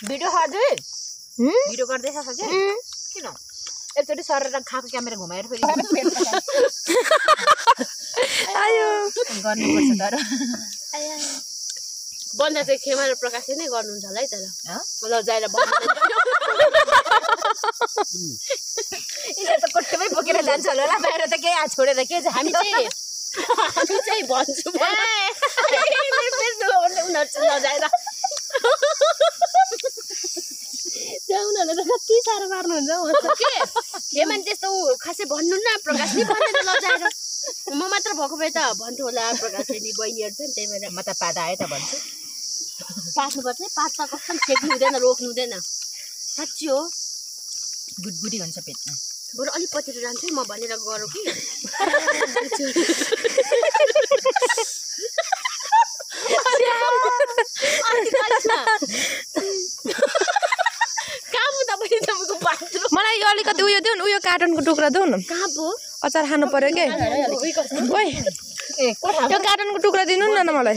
भिडियो गर्दै भिडियो गर्दैछ सके किन एकचोटि सरेर खाएको क्यामेरा घुमाएर फेरि आयो गर्नुपर्छ तर बन्दा चाहिँ खेमा र प्रकाशले नै गर्नुहुन्छ होला है तर ल जाएर यिनीहरू त कोठेमै बोकेर जान्छ होला बाहिर त केही हात छोडेर के चाहिँ हामी चाहिँ भन्छु उनीहरू चाहिँ नजाएर उनीहरूले त कति साह्रो मार्नुहुन्छ हौ के खेमाले त्यस्तो खासै भन्नु न प्रकाश नि भन्दैन लजाएर म मात्र भएको भए त भन्थ्यो होला प्रकाशले नि बहिनीहरू छ नि त्यही भएर म त पादा आएँ त भन्छु पास्नुपर्छ पास्दा कस्तो छेक्नु हुँदैन रोक्नु हुँदैन साँच्ची हो गुडगुडी हुन्छ पेटमा बरु अलिक पतिर जान्छु म भनेर गरौँ कि मलाई अलिकति उयो देऊ न उयो कार्टनको टुक्रा देऊ न कहाँ पो अचार खानु पर्यो के ओइ त्यो कार्टनको टुक्रा दिनु न मलाई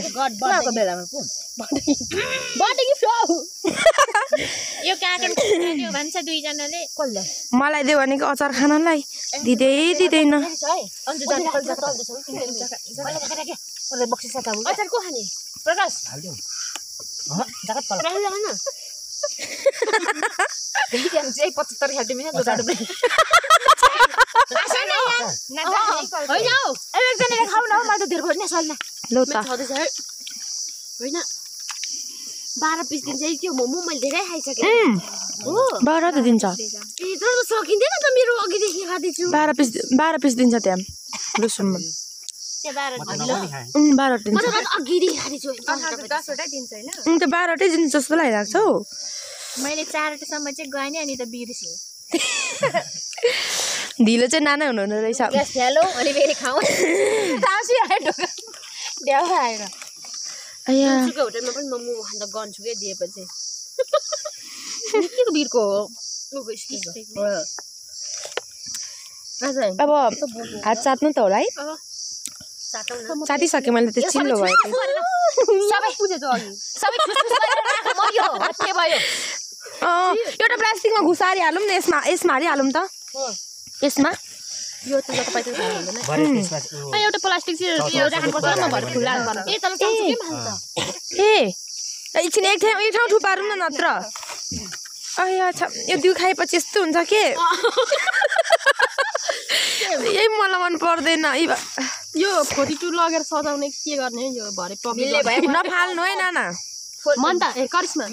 यो कार्टन दियो भन्छ दुईजनाले कसले मलाई देऊ भनेको अचार खानलाई दिँदैन अचार को खाने प्रकाश हाल्दिउ जगत पल होइन 75 खाल्टी मिस दुधाडु एकजनाले खाऊ न मलाई त धेर भयो नि सल्ला लौ त होइन 12 पिस दिन्छ है त्यो मोमो मैले धेरै खाइसकेँ हो 12 त दिन्छ ए तर सकिँदैन त मेरो अघिदेखि खाँदैछु 12 पिस दिन्छ त्यहाँ लुसुममा त्यो 12 12 दिन्छ म त अघिदेखि खाँदैछु 10वटै दिन्छ होइन त्यो 12वटै दिन्छ जस्तो लागिरहेको छ हौ मैले 4वटासम्म चाहिँ गएँ नि अनि त बिर्सेँ ढिलो चाहिँ नाना हुनुहुने रहेछ ग्यास फ्यालो अनि फेरि खाऊ तासी आयो ढोका ड्याउ आएर आया सुको होटलमा पनि मोमो खाँदा गन्छु के दिएपछि के बिरको हो अब हात चाट्नु त होला है चाटिसकेँ मैले त्यो चिल्लो भयो सबै पुजेछ अघि सबै खुसखुस गरेर राख म यो हत्ते भयो एउटा प्लास्टिकमा घुसारी हालौँ न यसमा हालिहालौँ त यसमा यो त तपाईँ चाहिँ खानुहुँदैन भरे त्यसमा एउटा प्लास्टिक चाहिँ राख्नुपर्छ म भर खुला गर्नु ए तर चान्छु के खान्छ एकछिन एक ठाउँ थुपारौँ न नत्र अया यो दिउ खाएपछि यस्तो हुन्छ के यही मलाई मन पर्दैन यो 42 लगेर सजाउने के गर्ने यो भरे पब्लिक नफाल्नु है नाना मन त ए करिस्मा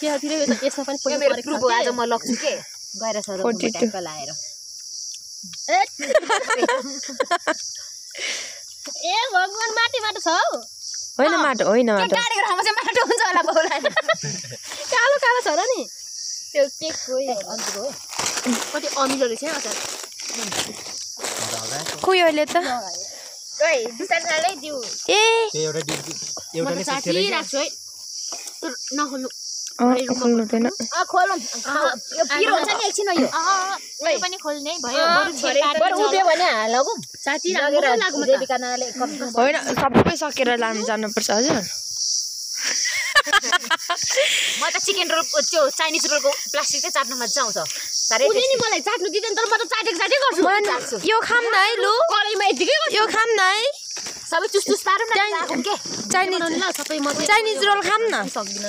त्यहाँतिर यसमा पनि यो मेरो प्रुफ हो आज म लग्छु के गएर सरो ट्याक्क लाएर ए भगवान माटो छ हौ होइन माटो गाडीको ठाउँमा चाहिँ माटो हुन्छ होला बहुला कालो छ र नि त्यो केकको अन्तिको हो कति अमिलो रहेछ अचार खोइ अहिले त ओइ दुसराले दिउ ए त्यो एउटाले साथी राख्छु है नखोल्नु खोल्नु हुँदैन खोलौँ यो पिरो हुन्छ नि एकछिन यो यो पनि खोल्ने भयो बरु उठ्यो भने हालौँ साथी लगेर लाग्नु देविका नानाले कम्ती होइन सबै सकेर लानु जानुपर्छ हजुर म त चिकन रोल त्यो चाइनिज रोलको प्लास्टिक चाहिँ चाट्न मजा आउँछ साह्रै उनी नि मलाई चाट्नु दिदैन तर म त चाटेको गर्छु यो खाम न है लु कराईमा यतिकै गर्छु यो खाम न है सबै चुस पारौँ न राखौँ के सबै म चाइनिज रोल खाम न सक्दिन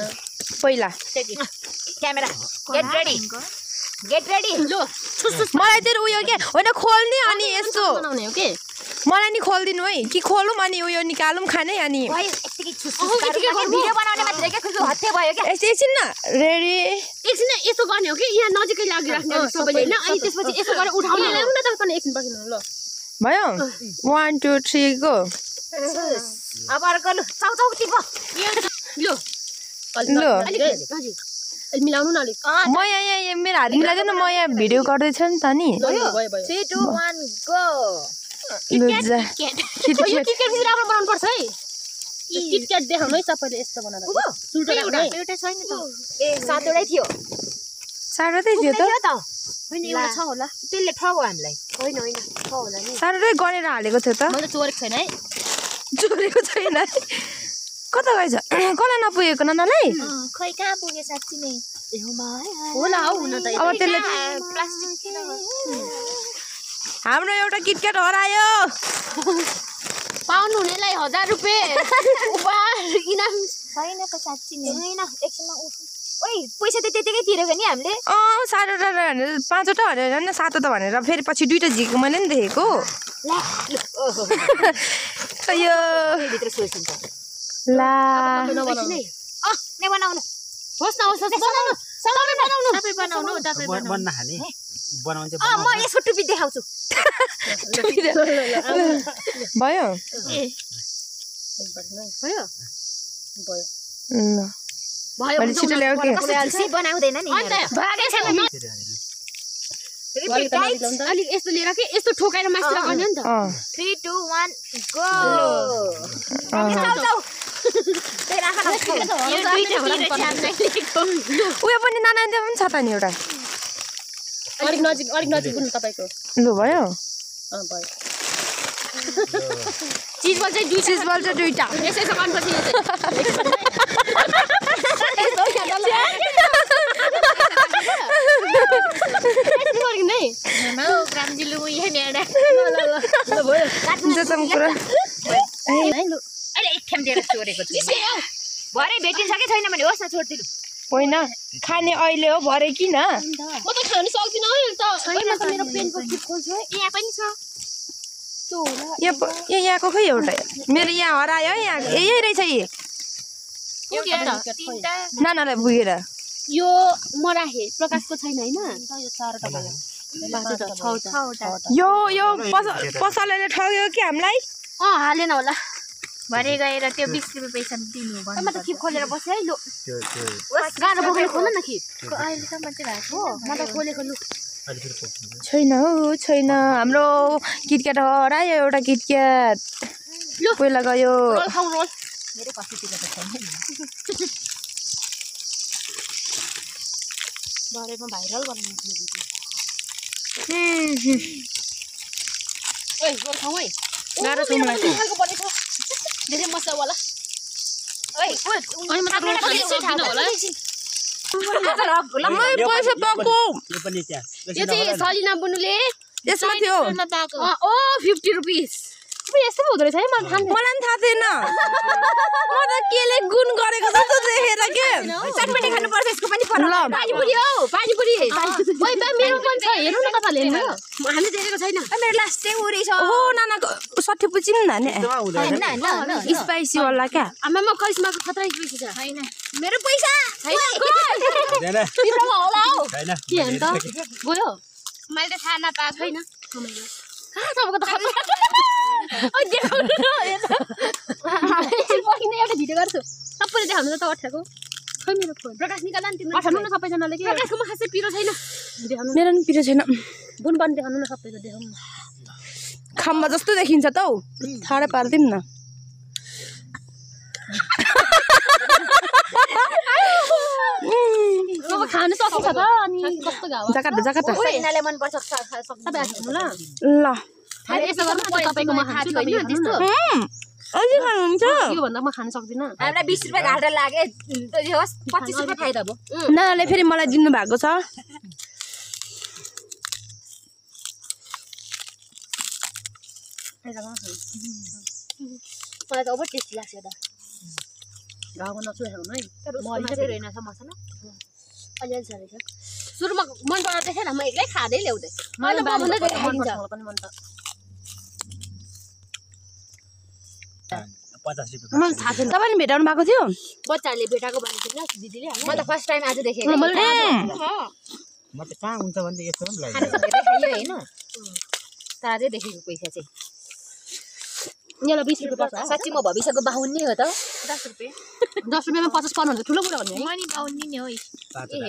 पहिला क्यामेरा गेट रेडी लो मलाई तेरो उयो के होइन खोल्ने अनि यस्तो बनाउने हो के मलाई नि खोलिदिनु है कि खोलौँ अनि उयो निकालौँ खाने अनि भयो यतिकै चुस भिडियो बनाउने मात्र के खुसु हत्ते भयो के एकछिन न रेडी एकछिन यसो गर्ने हो कि यहाँ नजिकै लागिराख्ने सबैले होइन अनि त्यसपछि यसो गरेर उठाउने ल्याउनु न त पनि एकछिन पर्खिनु ल भयो 1 2 3 गो अब अर्को लु चाउ टिप लो लो हजुर मिलाउनु न अलिक म यहाँ मेरो हात मिलाइदिनु न म यहाँ भिडियो गर्दैछु नि त नि भयो 3 2 1 गो लु जा किटक्याट पनि राम्रो बनाउनु पर्छ है किटक्याट देखाउनु है सबैले यस्तो बनाएर सुल्टो राख्नु है एउटा छैन त ए सातवटै थियो साह्रै थियो त होइन एउटा छ होला त्यसले ठग्यो हामीलाई होइन छ होला नि साह्रै गरेर हालेको थियो त मैले चोरेको छैन है चोरेको छैन कता गएछ कसलाई नपुगेको ननालाई खै कहाँ पुगे साँच्ची नै होला हौ हुन त अब त्यसले प्लास्टिक किन हाम्रो एउटा किटक्याट हरायो पाउनु हुनेलाई 1000 रुपैयाँ उपहार इनाम छैन त साँच्ची नै हैन एकछिनमा ओइ पैसा त त्यतिकै तिरेको नि हामीले 7वटा भनेर 5वटा भनेर होइन 7वटा भनेर फेरि पछि 2टा झिकेको मैले नि देखेको यो भित्र सोच्नु त ला ने बनाउनु होस् न बनाउनु सबै बनाउनु सबै बनाउनु तपाईँ बन्न खाने बनाउनु म यसको टुपी देखाउँछु भयो भयो ल मैले छिटो ल्याऊ के कसै बनाउँदैन नि अलिक यस्तो लिएर के यस्तो ठोकाएर मास्टर गर्ने नि त 3 2 1 गो उयो पनि नाना पनि छ त नि एउटा अलिक नजिक बुझ्नु तपाईको लु भयो भयो चीज बल चाहिँ दुईटा यसो गर्नुपर्छ भरे भेटिन्छ कि छैन भने होस् न छोड्दिनु होइन खाने अहिले हो भरे किन म त खान सक्दिन है त मेरो पेनको किट खोल्छु है यहाँ पनि छ यहाँको खै एउटा मेरो यहाँ हरायो यहाँ यही रहेछ नानालाई पुगेर यो म राखेँ प्रकाशको छैन होइन यो पसलले ठग्यो कि हामीलाई हालेन होला भरे गएर त्यो 20 रुपैयाँ पैसा दिनु म त किप खोलेर बसेँ है लु त्यो गाह्रो बोकेर खोल न किप अहिलेसम्म चाहिँ भएको म त खोलेको लु छैन हौ छैन हाम्रो किटक्याट हरायो एउटा किटक्याट पहिला गयो रोल खाऊ रोल मेरो कतितिर त छैन भरेमा भाइरल बनाउनु भिडियो ओइ रोल खाऊ है गाह्रो छ मलाई धेरै मसला वाला ओइ अनि म त रोल खानु सक्दिन होला मै पैसा पाएको यो पनि त्यहाँ यो चाहिँ सलिना बुनुले यसमा थियो 50 रुपैयाँ यस्तो हुँदो रहेछ है मलाई पनि थाहा थिएन म त केले गुण गरेको जस्तो देखेर के चटपटी खानु पर्छ यसको पनि पानीपुरी हौ पानीपुरी ओइ बा मेरो पनि छ हेर्नु न तपाईले हेर्नु हामीले देखेको छैन मेरो लास्ट चाहिँ उरी छ हो नानाको 60 पुचिम न नि स्पाइसी वाला क्या आमामा करिश्माको खतरा स्पाइसी छ हैन मेरो पैसा छैन तिम्रो होला हौ छैन के हैन त गयो मैले त थाहा नपाएको छैन तपाईको त खतरा ओइ देखाउनु न एकछिन एउटा भिडियो गर्छु सबैले देखाउनु त अठ्याको खै मेरो फोन प्रकाश निकाल्न नि तिम्रो पठाउनु न सबैजनाले के प्रकाशकोमा खासै पिरो छैन देखाउनु मेरो पनि पिरो छैन बुन पनि देखाउनु न सबैले देखाउनु खम्बा जस्तो देखिन्छ त हौ थाहा पार्दिम न अब खानु सकिन्छ त अनि कस्तो गाउ जाकाट यिनीलाई मन पर्छ तपाईँ खानु ल ल खाली यसो गर्नु न तपाईको म खान्छु तपाईँ त्यस्तो अलि खानुहुन्छ यो भन्दा म खान सक्दिन हामीलाई 20 रुपैयाँ घाटा लागे होस् 25 रुपैयाँ फाइदा भयो नानाले फेरि मलाई दिनु भएको छ मलाई त ओभर टेस्टी लाग्छ त गाउँमा नचुहेको है तर उसको चाहिँ रहेन छ मसँग अलिअलि छ रहेछ सुरुमा मन पराएको थिएन म एक्लै खाँदै ल्याउँदै मैले भन्दा धेरै खाइदिन्छ पनि मन त 50 रुपैयाँ मलाई थाहा छैन तपाईले भेटाउनु भएको थियो बच्चाहरूले भेटाएको भनेको थिएन दिदीले म त फर्स्ट टाइम आज देखेँ मैले म त कहाँ हुन्छ भन्दै यस्तो पनि खाना लाग्यो खायो हैन तर अझै देखेको पैसा चाहिँ यहाँ 20 रुपैयाँ पर्छ साच्चै म भविष्यको बाहुन्ने हो त 10 रुपैयाँ 10 रुपैयाँमा 50 पाउनु भने ठुलो कुरा भन्ने है म नि पाउने नि हो ए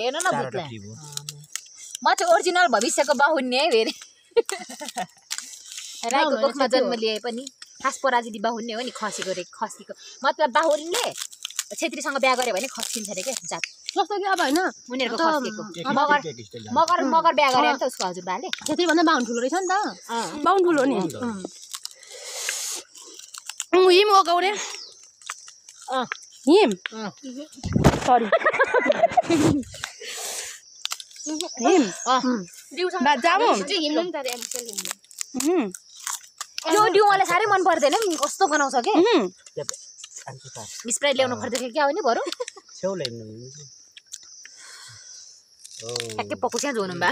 हेर्न न बुट्ला म चाहिँ ओरिजिनल भविष्यको बाहुन्ने है फेरि राईको कोखमा जन्म लिए पनि खास पराजिदी बाहुन्ने हो नि खसीको मतलब बाहुन्ने छेत्रीसँग बिहा गरे भने खस्किन्छ अरे के जात जस्तो कि अब हैन उनीहरुको खस्केको मगर बिहा गरे त उसको हजुरबाले छेत्री भन्दा बाहुन ठुलो रहेछ नि त बाहुन ठुलो नि हिम हो गौरे हिम सरी हिम बा जामु यो डिउ मलाई साह्रै मन पर्दैन नि कस्तो बनाउँछ के स्प्राइट ल्याउनु पर्दैन क्या हो नि बरु छेउ ल्याउनु ठ्याक्कै पक्कु चाहिँ जोनु बा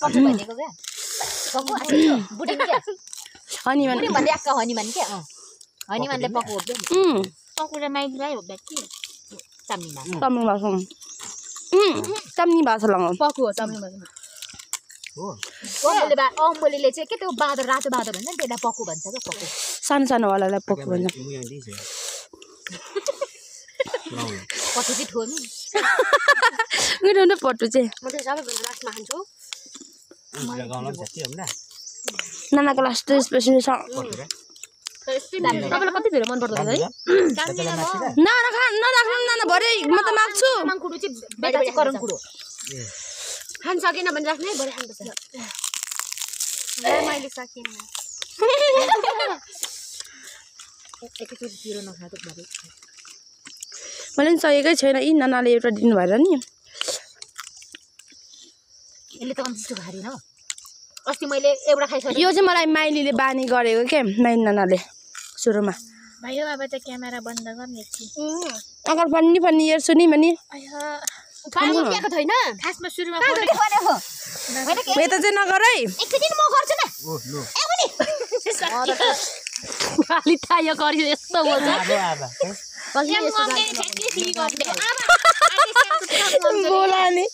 भनेको क्या पक्कु बुढी क्या हनीमान बुढी भन्दै आक्का हनीमान क्या हनीमानले पक्कु हो पकुरा माइलीलाई हो कि चाम्नीमा तमिल भाषा तमिल भाषा लगाउँ पक्कु हो तमिल भाषामा हो अम्बोलीले चाहिँ के त्यो बाँदर रातो बाँदर भन्छ नि त्यसलाई पक्कु भन्छ क्या पक्कु सानो सानो वालालाई पक्कु भन्छ पक्कु चाहिँ ठो नि उनीहरू पट्टु चाहिँ म चाहिँ सबैभन्दा लास्टमा खान्छु लगाउन सक्छ हमरा नानाको लास्ट स्पेसली छ तपाईलाई कति धेरै मन पर्छ है नराख्नु नाना भरे म त माग्छु मङकुडु चाहिँ बेटा चाहिँ करङकुडु खान सकेन भने राख्ने भरे खानुपर्छ मैले सकिन एकैचोटि पिरो नखाएको भरे मैले पनि सकेकै छैन यी नानाले एउटा दिनु भएर नि यसले त अन्तिस्तो खाएन अस्ति मैले एउटा खाइसकेँ यो चाहिँ मलाई माइलीले बानी गरेको के माइली नानाले सुरुमा भयो अब त क्यामेरा बन्द गर्ने छु अगर भन्ने हेर्छु नि भने पानी पिएको छैन खासमा सुरुमा यता चाहिँ नगर है एकचोटि म गर्छु न ओ नो खाली थायो गरियो यस्तो बोल्छ बोला नि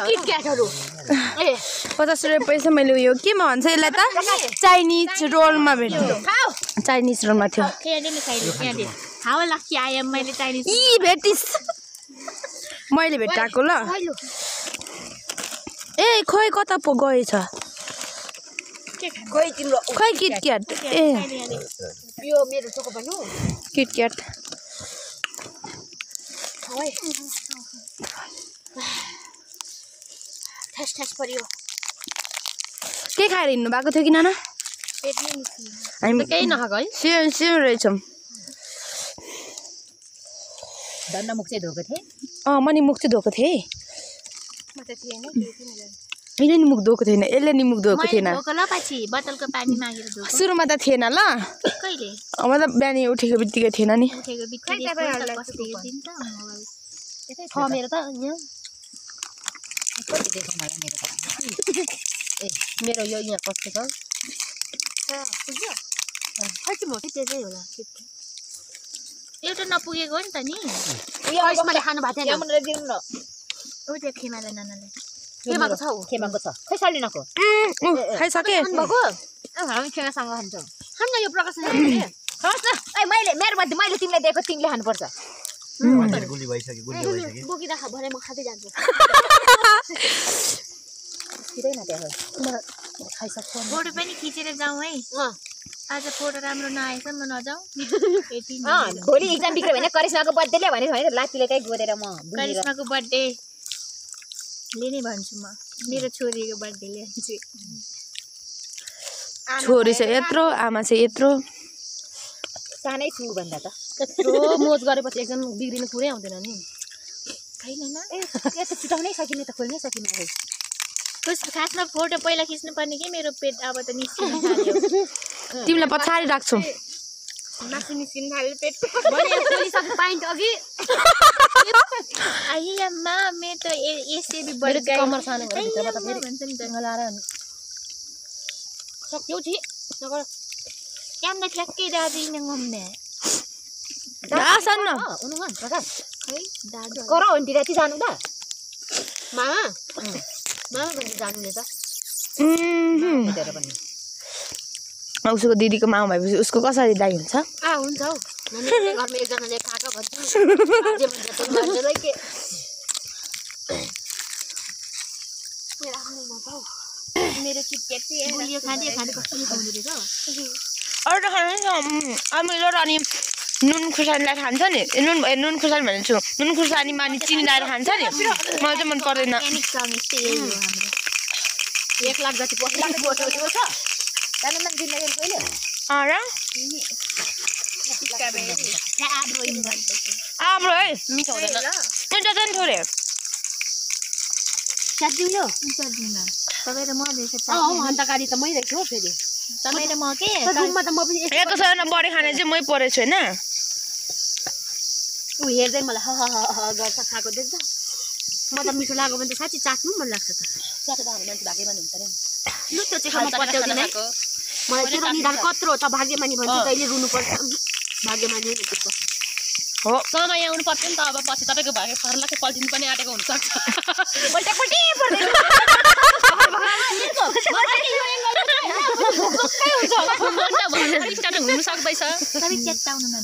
किटक्याटहरू 50 रुपियाँ पैसा मैले उयो के म भन्छ यसलाई त चाइनिज रोलमा भेट्यो चाइनिज रोलमा थियो हावा लकी आएँ मैले चाइनिज यी भेटिस मैले भेटाएको ल ए खोइ कता पो गएछ खोइ तिम्रो खै किटक्याट ए यो मेरो चोको भन्नु किटक्याट ठ्यास पर्यो के खाएर हिँड्नु भएको थियो कि नाना हामी केही नखाएको है सेम रहेछौँ धन्न मुख चाहिँ धोएको थिएँ म नि मुख चाहिँ धोएको थिएँ म त थिएन मैले नि मुख धोएको थिएन यसले नि मुख धोएको थिएन धोको ल पछि बोतलको पानी मागेर धोको सुरुमा त थिएन ल कहिले मतलब बिहान उठेको बित्तिकै थिएन नि उठेको बित्तिकै मेरो त यहाँ मेरो यो यहाँ कस्तो छ कति मोटो त्यसै होला एउटा नपुगेको हो नि त नि मैले खानु भएको थिएन ऊ त्यो खेमालाई नानाले केमाको छ खेमाको छ खै सालिनको खाइसके हामी खेमासँग खान्छौँ खान्न यो प्रकाश खानुहोस् न मैले मेरो मध्ये मैले तिमीलाई दिएको तिमीले खानुपर्छ मान्छे गुली भइसक्यो गुली भइसक्यो बोकिदा भने म खाँदै जान्छु किरै न त्यहाँ खाइसक्छु फोटो पनि खिचेर जाउँ है आज फोटो राम्रो नआएछ म नजाउँ भोलि एक्जाम बिग्रियो भने करिश्माको बर्थडेले भने लातीले चाहिँ गोदेर म करिश्माको बर्थडे लिने भन्छु म मेरो छोरीको बर्थडे ल्याउँछु छोरी चाहिँ यत्रो आमा चाहिँ यत्रो सानै छु भन्दा त यत्रो मोज गरेपछि एक्जाम बिग्रिनु कुरै आउँदैन नि छैन यस्तो छुटाउनै सकिने त खोल्नै सकिने है खासमा फोटो पहिला खिच्नु पर्ने कि मेरो पेट अब त निस्किन थाल्यो तिमीलाई पछाडि राख्छौ मासु निस्किन थाल्यो पेट खोलिसक्नु पाइन्ट अघि आइयाम्मा मेरो त यसरी मेरो बढी कमर सानो भएर भित्रबाट फेरि भन्छ नि त लाएर अनि सक्यौ छि नगर यामना ठ्याक्कै दादिन ngomne आसन न उनुगन प्रकाश है दादु कर आन्टी राति जानु दा मामा पनि जानुले त हेरेर पनि उसको दिदीको मामा भएपछि उसको कसरी दाइ हुन्छ हुन्छ हौ नानीले घरमा एकजनाले खाएको भन्छ जे भन्छ त्यो मान्छेलाई के मेरो किटक्याट चाहिँ गुलियो खाँदै कस्तो मिसाउँदो रहेछ अरू त खानु अमिलो र अनि नुन खुर्सानीलाई खान्छ नि नुन खुर्सानी भन्छु नुन खुर्सानीमा अनि चिनी लगाएर खान्छ नि मलाई चाहिँ मन पर्दैन प्यानिक चल्ने चाहिँ यही हो हाम्रो 1 लाख जति पोस्टको छ जानु मन जिन्दगी कहिले र हाम्रो है मिठो हुँदैन मिठो चाहिँ छोरे च्यातिउलो तपाईँ र म रहेछ हन्तकारी त मै रहेछु हो फेरि तपाईँ र म के रुममा त म पनि यस्तो सबैभन्दा बढी खाने चाहिँ मै परेछु होइन ऊ हेर्दै मलाई गर्छ खाएको देख्छ म त मिठो लाग्यो भने त साँच्चै चाख्नु मन लाग्छ त चाख्दा हाम्रो मान्छे भाग्यमानी हुन्छ अरे लु त्यो चाहिँ म पत्याउँदिन है मलाई त्यो निधार कत्रो हो त भाग्यमानी भन्छ कहिले रुनुपर्छ भाग्यमानी होइन त्यस्तो हो समय आउनु पर्छ नि त अब पछि तपाईँको भाग्य फर्लाकै पल्टिनु पनि आँटेको हुनसक्छ हुनु सक्दैछ तपाईँ च्यात्ताउनु न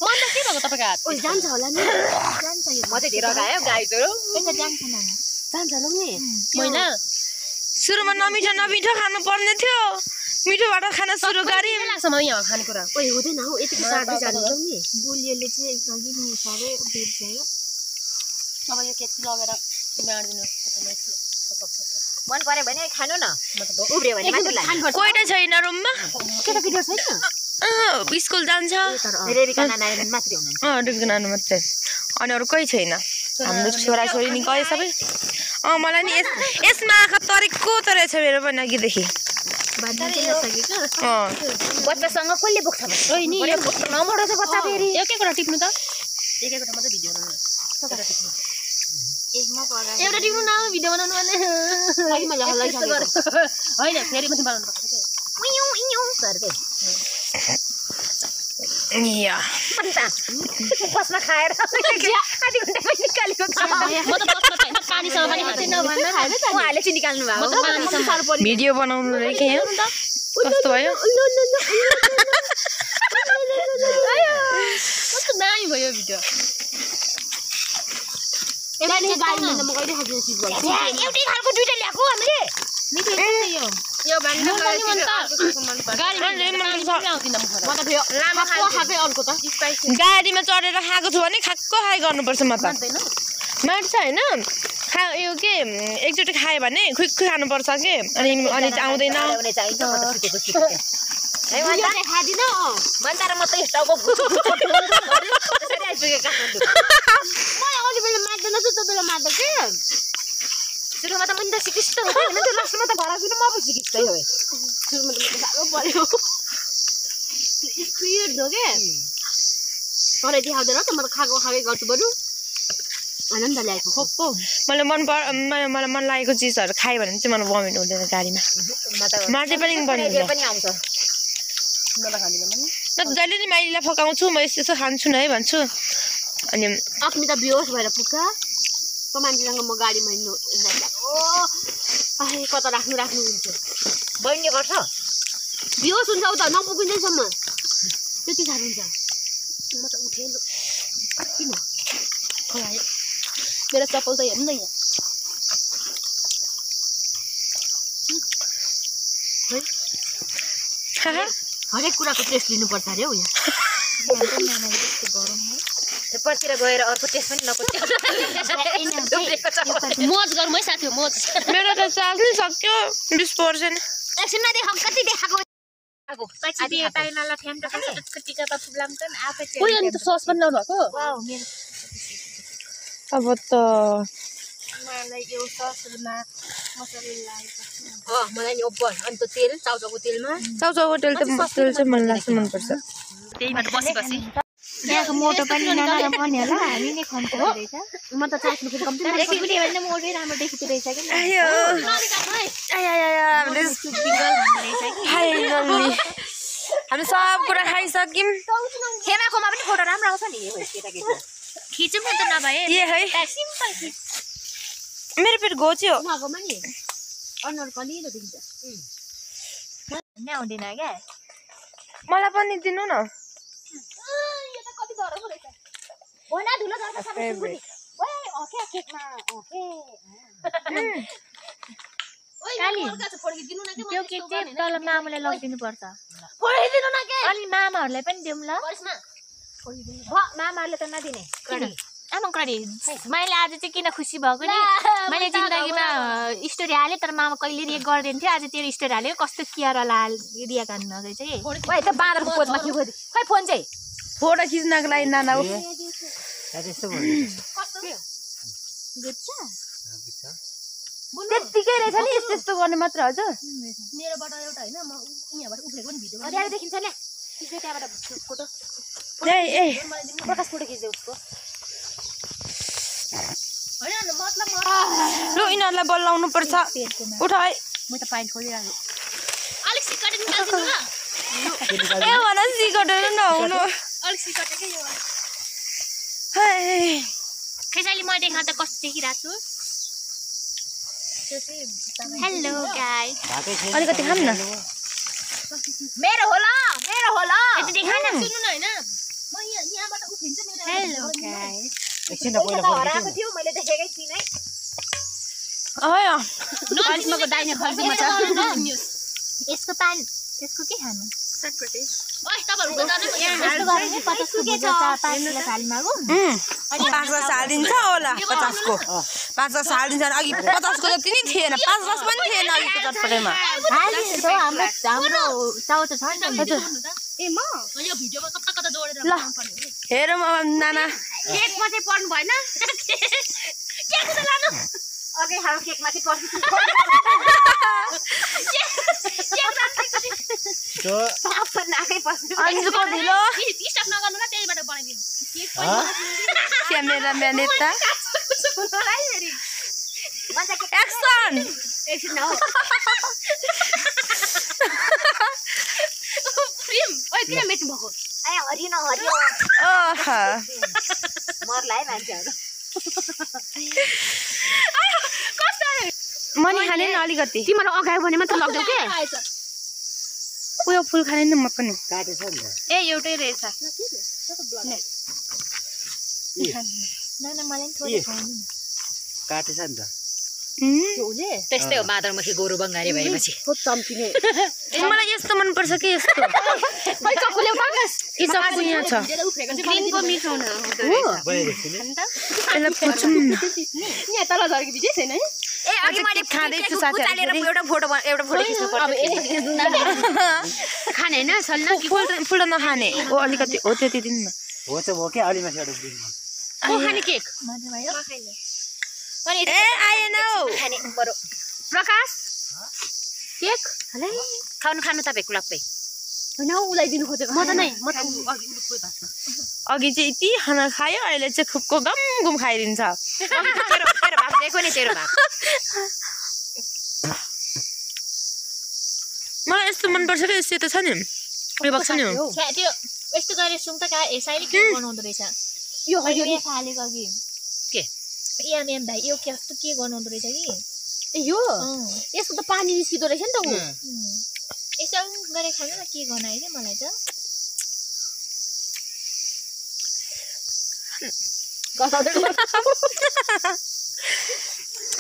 मन त के भएको तपाईँको हात जान्छ होला नि जान्छ यो म चाहिँ धेरै गायो गाई छोरो यता जान्छ नाना जान्छ होला नि मैला सुरुमा नमिठो खानु पर्ने थियो मिठोबाट खाना सुरु गरे लाग्छ म यहाँ खानेकुरा ओइ हुँदैन हौ यतिको सार्दै जान्छौ नि बुलियोले चाहिँ अघि नै साह्रै बिर्स्यो अब यो केची लगेर बाँडिदिनु मन पर्यो भने खानु न उब्रियो भने मात्र लाग्यो कोही छैन रुममा केटाकेटी छैन स्कुल जान्छ रेरिका नाना मात्रै हुनुहुन्छ रेरिका नाना मात्रै अनि अरू कोही छैन हाम्रो छोराछोरी नि गए सबै मलाई नि यसमा आँखा तरेको त रहेछ मेरो पनि अघिदेखि बच्चासँग कसले बोक्छ नमोडो छ बच्चा फेरि एकै कुरा टिप्नु त एकै कुरा मात्रै भिडियो बनाउनु एउटा टिप्नु न भिडियो बनाउनु भने होइन फेरि माथि बनाउनु पर्छ बस्न खाएर आधी घन्टामा निकालेको म त बस्न छैन पानीसँग पनि खान्छ उहाँले चाहिँ निकाल्नु भएको भिडियो बनाउनु रे के कस्तो भयो कस्तो दामी भयो भिडियो एउटै खालको दुइटा ल्याएको हामीले यो गाडीमा चढेर खाएको छु भने खाएको खाइ गर्नुपर्छ म त माट्छ होइन यो के एकचोटि खायो भने खुइक खानुपर्छ के अनि आउँदैन सुरुमा त मैले त सिकिस्त हुँदैन त्यो लास्टमा त घर आउँछु म पो सिकिस्तै हो सुरुमा त मैले साह्रो पर्यो स्पिड हो के तर देखाउँदैन त म त खाएकै गर्छु बरु आनन्द ल्याएको खोप्पो मलाई मन लागेको चिजहरू खायो भने चाहिँ मलाई भमिट हुँदैन गाडीमा मार्दै पनि पनि आउँछ म त खाँदिनँ पनि म त जहिले नि माइलीलाई फकाउँछु म यस्तो खान्छु न है भन्छु अनि अस्मि त बेहोस भएर पुग्छ त्यो मान्छेसँग म गाडीमा हिँड्नु कता राख्नु हुन्छ बहिनीले गर्छ बिहोस हुन्छ उता नपुगिँदैसम्म त्यति साह्रो हुन्छ म त उठेँ ल किन खोलायो मेरो चप्पल त हेर्नु न यहाँ हरेक कुराको टेस्ट लिनुपर्छ अरे हौ यहाँ पर्तिर गएर अर्को टेस्ट पनि मोज गरौँ है साथी मोज मेरो त चार्ज नै सक्यो 20%। एकछिनमा देखाऊ कति देखाएको पछि दिए ताइनाला ठ्याम्टा टिका त फुलामकन आफै उयो अनि त सस पनि ल्याउनु भएको अब त मलाई यो ससमा मसाला लाग्छ मलाई नि ओपर अनि त तेल चाउचाउको तेलमा चाउचाउको तेल चाहिँ मलाई लाग्छ मनपर्छ। त्यही मात्र बसी यहाँको मोटो पनि नराम्रो पनि होला हामी नै खन्छु रहेछ म त चाख्नु फेरि कम्ती देखिदिए भने मोटै राम्रो देखिँदो रहेछ कि हामी सब कुरा खाइसक्यौँ। खेमाकोमा पनि फोटो राम्रो आउँछ नि केटाकेटी खिचौँ न त नभए मेरो पेट घोच्यो उहाँकोमा नि अनुहार कलिलो देखिन्छ नै आउँदैन क्या मलाई पनि दिनु न। यो त कति डर पो रहेछ भोना धुलो गर्छ सबै सुकुटी ओए ओके केकमा ओके ओइ मर्का छ फड्किदिनु न के त्यो केक चाहिँ तल मामुलाई लगिदिनु पर्छ फड्किदिनु न के अनि मामाहरूलाई पनि दिउँ ल करिस्मा फड्किदिनु मामाहरूले त नदिने आमा कडी मैले आज चाहिँ किन खुसी भएको नि मैले जिन्दगीमा स्टोरी हालेँ तर मामा कहिले रिएक्ट गर्दैन थियो। आज तेरो स्टोरी हाल्यो कस्तो केयरवाला रिएक्ट गर्नु रहेछ कि ओइ त बाँदरको पोजमा के खोइ फोन चाहिँ फोटो खिच्नको लागि नाना हो त्यतिकै रहेछ नि यस्तो यस्तो गर्ने मात्र हजुर मेरोबाट एउटा हैन म यहाँबाट उफ्रेको नि भिडियो अगाडि देखिन्छ ल्या त्यसले त्यहाँबाट फोटो ए प्रकाश फोटो खिच्दै उसको हैन मतलब लु यिनीहरूलाई बोलाउनु पर्छ उठ है म त पाइन्ट खोलिरहेको अलिक सिकट निकाल्दिनु ल ए भन सिकटेर नहुनु अलिक सिकट के यो खेसाइली मैले देखा त कस्तो देखिरहेको छु। हेलो गाइस अलिकति खाम न मेरो होला यति देखा न सुन्नु न हैन म यहाँबाट उफ्रिन्छ मेरो हेलो गाइस एकछिन त पहिला हराएको थियो मैले देखेकै थिइनँ अय नजिकमाको दाइने खर्चमा छ यसको पान यसको के खानु चटपटे ओइ तपाईहरु को जानु यस्तो गरे नि 50 को बोतल 5 गिलास हालिमा गो अनि 5 वर्ष हालिदिन्छ होला 50 को 5 वर्ष हालिदिन्छ अघि 50 को जति नै थिएन 5 वर्ष पनि थिएन अघि चटपटेमा हालिदिन्छ हाम्रो चाउचाउ छ नि हजुर ए म यो भिडियोमा कता कता जोडेर ल हेरौँ अब नाना केकमा चाहिँ पर्नु भएन केक त लानु अघि हाम्रो केकमा चाहिँ पर्छ पाप नाकै पर्छ अन्जुको ढिलो स्टाफ नगर्नु ल त्यहीबाट बनाइदिनु क्यामेराम्यान यता एक्सन एकछिन न प्रेम ओइ किन मेट्नु भएको ए हरि न हरि ओह मर्ला है मान्छेहरु मनी खाने न अलिकति तिम्रो अगायो भने मात्र लग्देऊ के उयो फुल खाने न म पनि काटेछ नि त ए एउटै रहेछ नाना मलाई थोरै खाउनु काटेछ नि त त्यस्तै हो बादरमुखी गोरु बङ्गारी भएपछि खुब चम्किने मलाई यस्तो मन पर्छ कि यस्तो ओइ चक्कु ल्याउ कागज यी चक्कु यहाँ छ ग्रीनको मिठो हुन यसलाई पुछौँ न यहाँ तल झरेको भिडियो छैन है ए अघि मैले खाँदैछु साथीहरु एउटा फोटो खिच्नु पर्छ खाने हैन छल्न फुल त नखाने ओ अलिकति हो त्यति दिनु न हो त भयो के अलि माथि एउटा दिन को खाने केक अनि ए आएन हौ खाने बरु प्रकाश केक खानु तपाईको लप्पै हैन उलाई दिनु खोजेको म त नै म त अघि चाहिँ यति खाना खायो अहिले चाहिँ खुबको गम गुम खाइदिन्छ तेरो भाग दिएको नि तेरो भाग मलाई यस्तो मनपर्छ कि यस्तो त छ नि उयो भएको छ नि त्यो यस्तो गरे सुङ त यसैले के बनाउँदो रहेछ यो हरियो नि फालेको अघि के एम भाइ यो कस्तो के बनाउँदो रहेछ कि ए यो यसको त पानी निस्किदो रहेछ नि त उ यसो गरे खानु न के गर्नु है मलाई त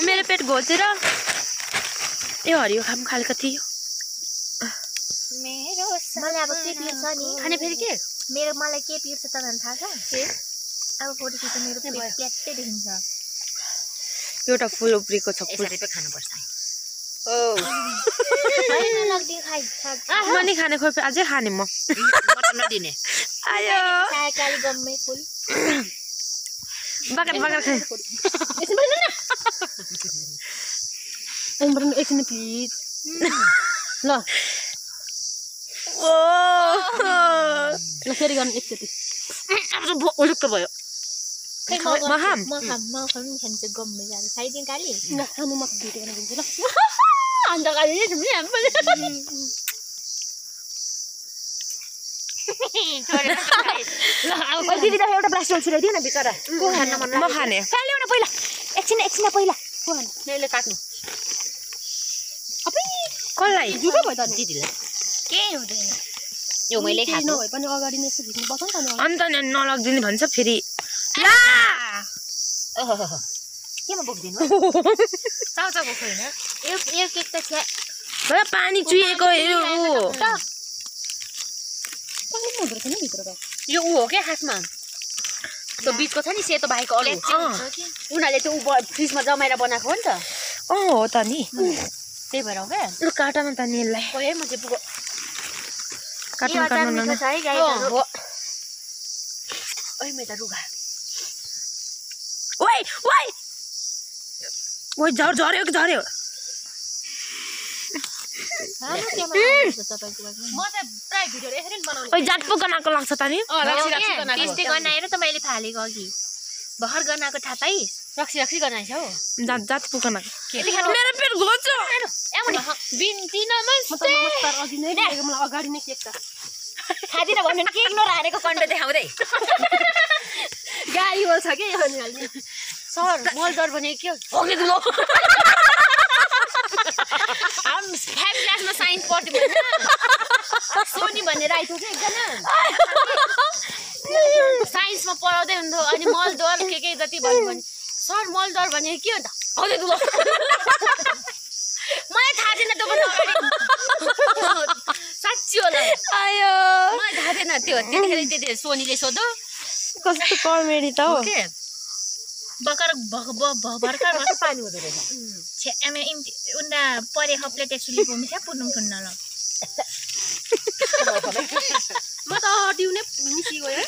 मेरो पेट घोचेर यो हरियो खाम खालको थियो मेरो मलाई अब के पिर्छ नि खाने फेरि के मेरो मलाई के पिर्छ तपाईँलाई थाहा छ के अब फोटो खिच्दा मेरो पेट प्याट्टै देखिन्छ एउटा फुल उब्रेको छ फुल यसरी पे खानुपर्छ ओ हैन लाग्दै खाइ मनी खाने खोइ अझै खाने म मटन नदिने आयो साकाली गम्मै फुल बगर बगर खाइ एकछिन बस्नु न एकछिन प्लिज ल ओ ल फेरि गर्नु एकचोटि अब उलुक्क भयो खै म खाम म खान्छ गम्मै जाने खाइदिन काली ल खानु म भिडियो बनाइदिन्छु ल अन्त काली तिमी हामी ल दिदी त एउटा प्लास्टिक छिराइदियो न बिचरा को खान्न मन म खाने काली एउटा पहिला एकछिन पहिला को खानु मैले काट्नु कसलाई जुठो भयो त दिदीलाई के हुँदैन यो मैले खाएको नभए पनि अगाडि नै यसो भिड्नु पर्छ नि त अन्त नलगिदिने भन्छ फेरि ला केमा बोक्दिनु चाउचाउ बोक्नु होइन यो केक त छ भए पानी चुहिएको यो ऊ पानी हुँदो रहेछ नि भित्र त यो ऊ हो क्या खासमा त्यो बिचको छ नि सेतो बाहेक अरू उनीहरूले त्यो फ्रिजमा जमाएर बनाएको हो नि त हो त नि त्यही भएर हो क्या लु काटमा त नि यसलाई है म चाहिँ पुगो काट्नु मिठो छ है गाईहरु ओइ मेरो रुगा ओइ ओइ ओइ झर्यो कि झर्यो म त प्राय भिडियो यसरी बनाउने ओइ जाटपो गनाको लाग्छ त नि त्यस्तै गनाएर त मैले फालेको अघि भर गनाको थाहा पाइ रक्सी गनाइछौ जाटपो गनाको मेरो पेट घोच्यो बिन्ती नमस्ते नमस्कार अघि नै दिएको मलाई अगाडि नै केक त खादिन भन्नु केक नराखेको कन्ट देखाउँदै गाई हो छ के यो नि सर मलदर भने के हो दुलो हम 5 क्लासमा साइन्स पढ्थ्यौँ हैन सोनी भन्ने राइथ्यो के एकजना साइन्समा पढाउँदै हुन्थ्यो अनि मलदर के जति भन्नु भने सर मलदर भने के हो त हौले दुलो मलाई थाहा छैन त्यो पनि साच्ची होला आयो मलाई थाहा छैन त्यो त्यतिखेर सोनीले सोध्यो कस्तो कमेडी त हो के भर्खर पानी हुँदो रहेछ उन्ना परे खप्ले टेक्सुली भूमिका पुर्नु थुन्न ल म त डिउने मिसी गयो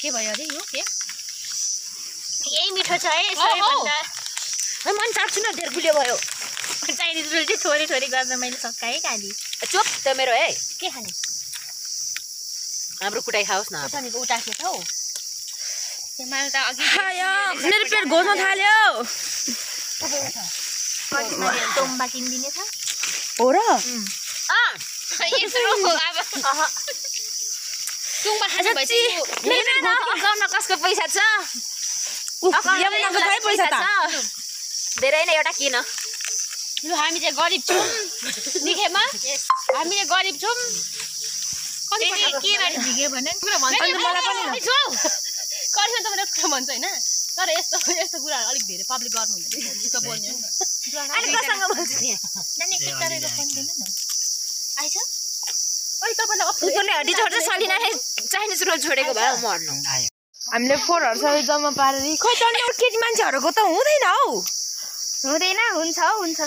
के भयो अरे यो के यही मिठो छ है सबैभन्दा मन चाख्छु न धेर गुलियो भयो चाइनिज रोल चाहिँ थोरै थोरै गर्न मैले सकाएँ काली चुप त्यो मेरो है के खाने हाम्रो कुटाइ खाओस् न तपाईँको उटाएको छ हौ मैले त अघि आयो मेरो पेट घोच्न थाल्यो तोम्बा किनिदिने छ हो र तुङबा खानु भएपछि गाउन कसको पैसा छ यमुनाको छै पैसा त धेरै नै एउटा किन लु हामी चाहिँ गरिब छौँ निखेमा हामीले गरिब छौँ के बारे झिक्यो भने मलाई पनि करिसन त मैले कुरा भन्छ हैन तर यस्तो कुराहरु अलिक धेरै पब्लिक गर्नु हुँदैन जुत्ता बोल्ने नि त अनि कसँग भन्छ नानी के गरेर फोन दिनु न आइछ ओइ तपाईलाई कुकुरले हड्डी छोड्छ सलिनाले चाइनिज रोल छोडेको भए मर्नु हामीले फोरहरु सबै जम्मा पारेर खोइ टन्ने केटी मान्छेहरुको त हुँदैन हौ हुँदैन हुन्छ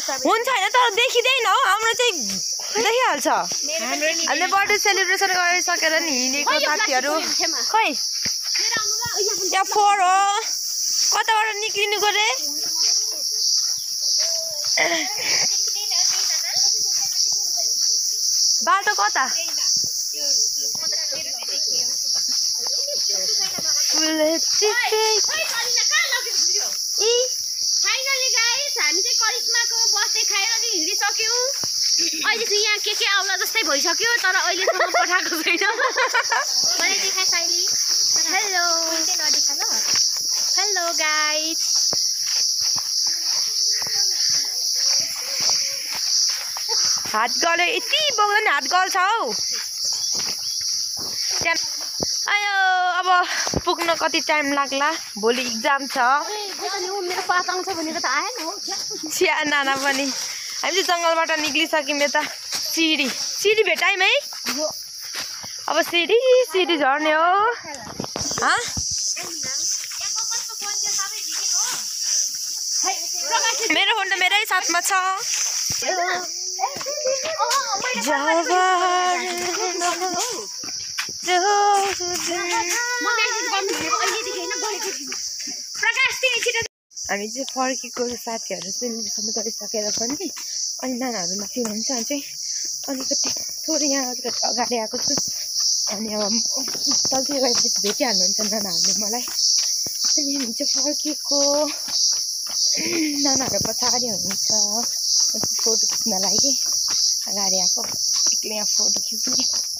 सबै हुन्छ हैन तर देखिदैन हौ हाम्रो चाहिँ देखिहाल्छ हामीले बर्थडे सेलिब्रेसन गरिसकेर नि हिँडेको साथीहरु खै यहाँ फोर हो कताबाट निक्लिनुको रे बाटो कता फाइनली गाइस हामी चाहिँ करिश्माको बर्थडे खाएर नि हिँडिसक्यौँ अहिले चाहिँ यहाँ के आउला जस्तै भइसक्यो तर अहिलेसम्म पठाएको छैन मलाई देखा साइली हेलो नदेखा ल हेलो गाइस हात गल्यो यति बग्यो नि हात गल्छ हौ आयो अब पुग्न कति टाइम लाग्ला भोलि इक्जाम छ मेरो पास आउँछ भनेर त आएन हो चिया नाना पनि हामी चाहिँ जङ्गलबाट निक्लिसक्यौँ यता सिडी भेटायौँ है अब सिडी झर्ने हो मेरो फोन त मेरै साथमा छ हामी चाहिँ फर्केको साथीहरू सेलिब्रेसन गरिसकेर पनि अनि नानाहरू माथि हुन्छ चाहिँ अलिकति थोरै यहाँ अगाडि आएको छु अनि अब तलतिर गएपछि भेटिहाल्नुहुन्छ नानाहरूले मलाई अनि हामी चाहिँ फर्केको नानाहरू पछाडि हुनुहुन्छ फोटो खिच्न लागि अगाडि आएको एक्लै यहाँ फोटो खिच्ने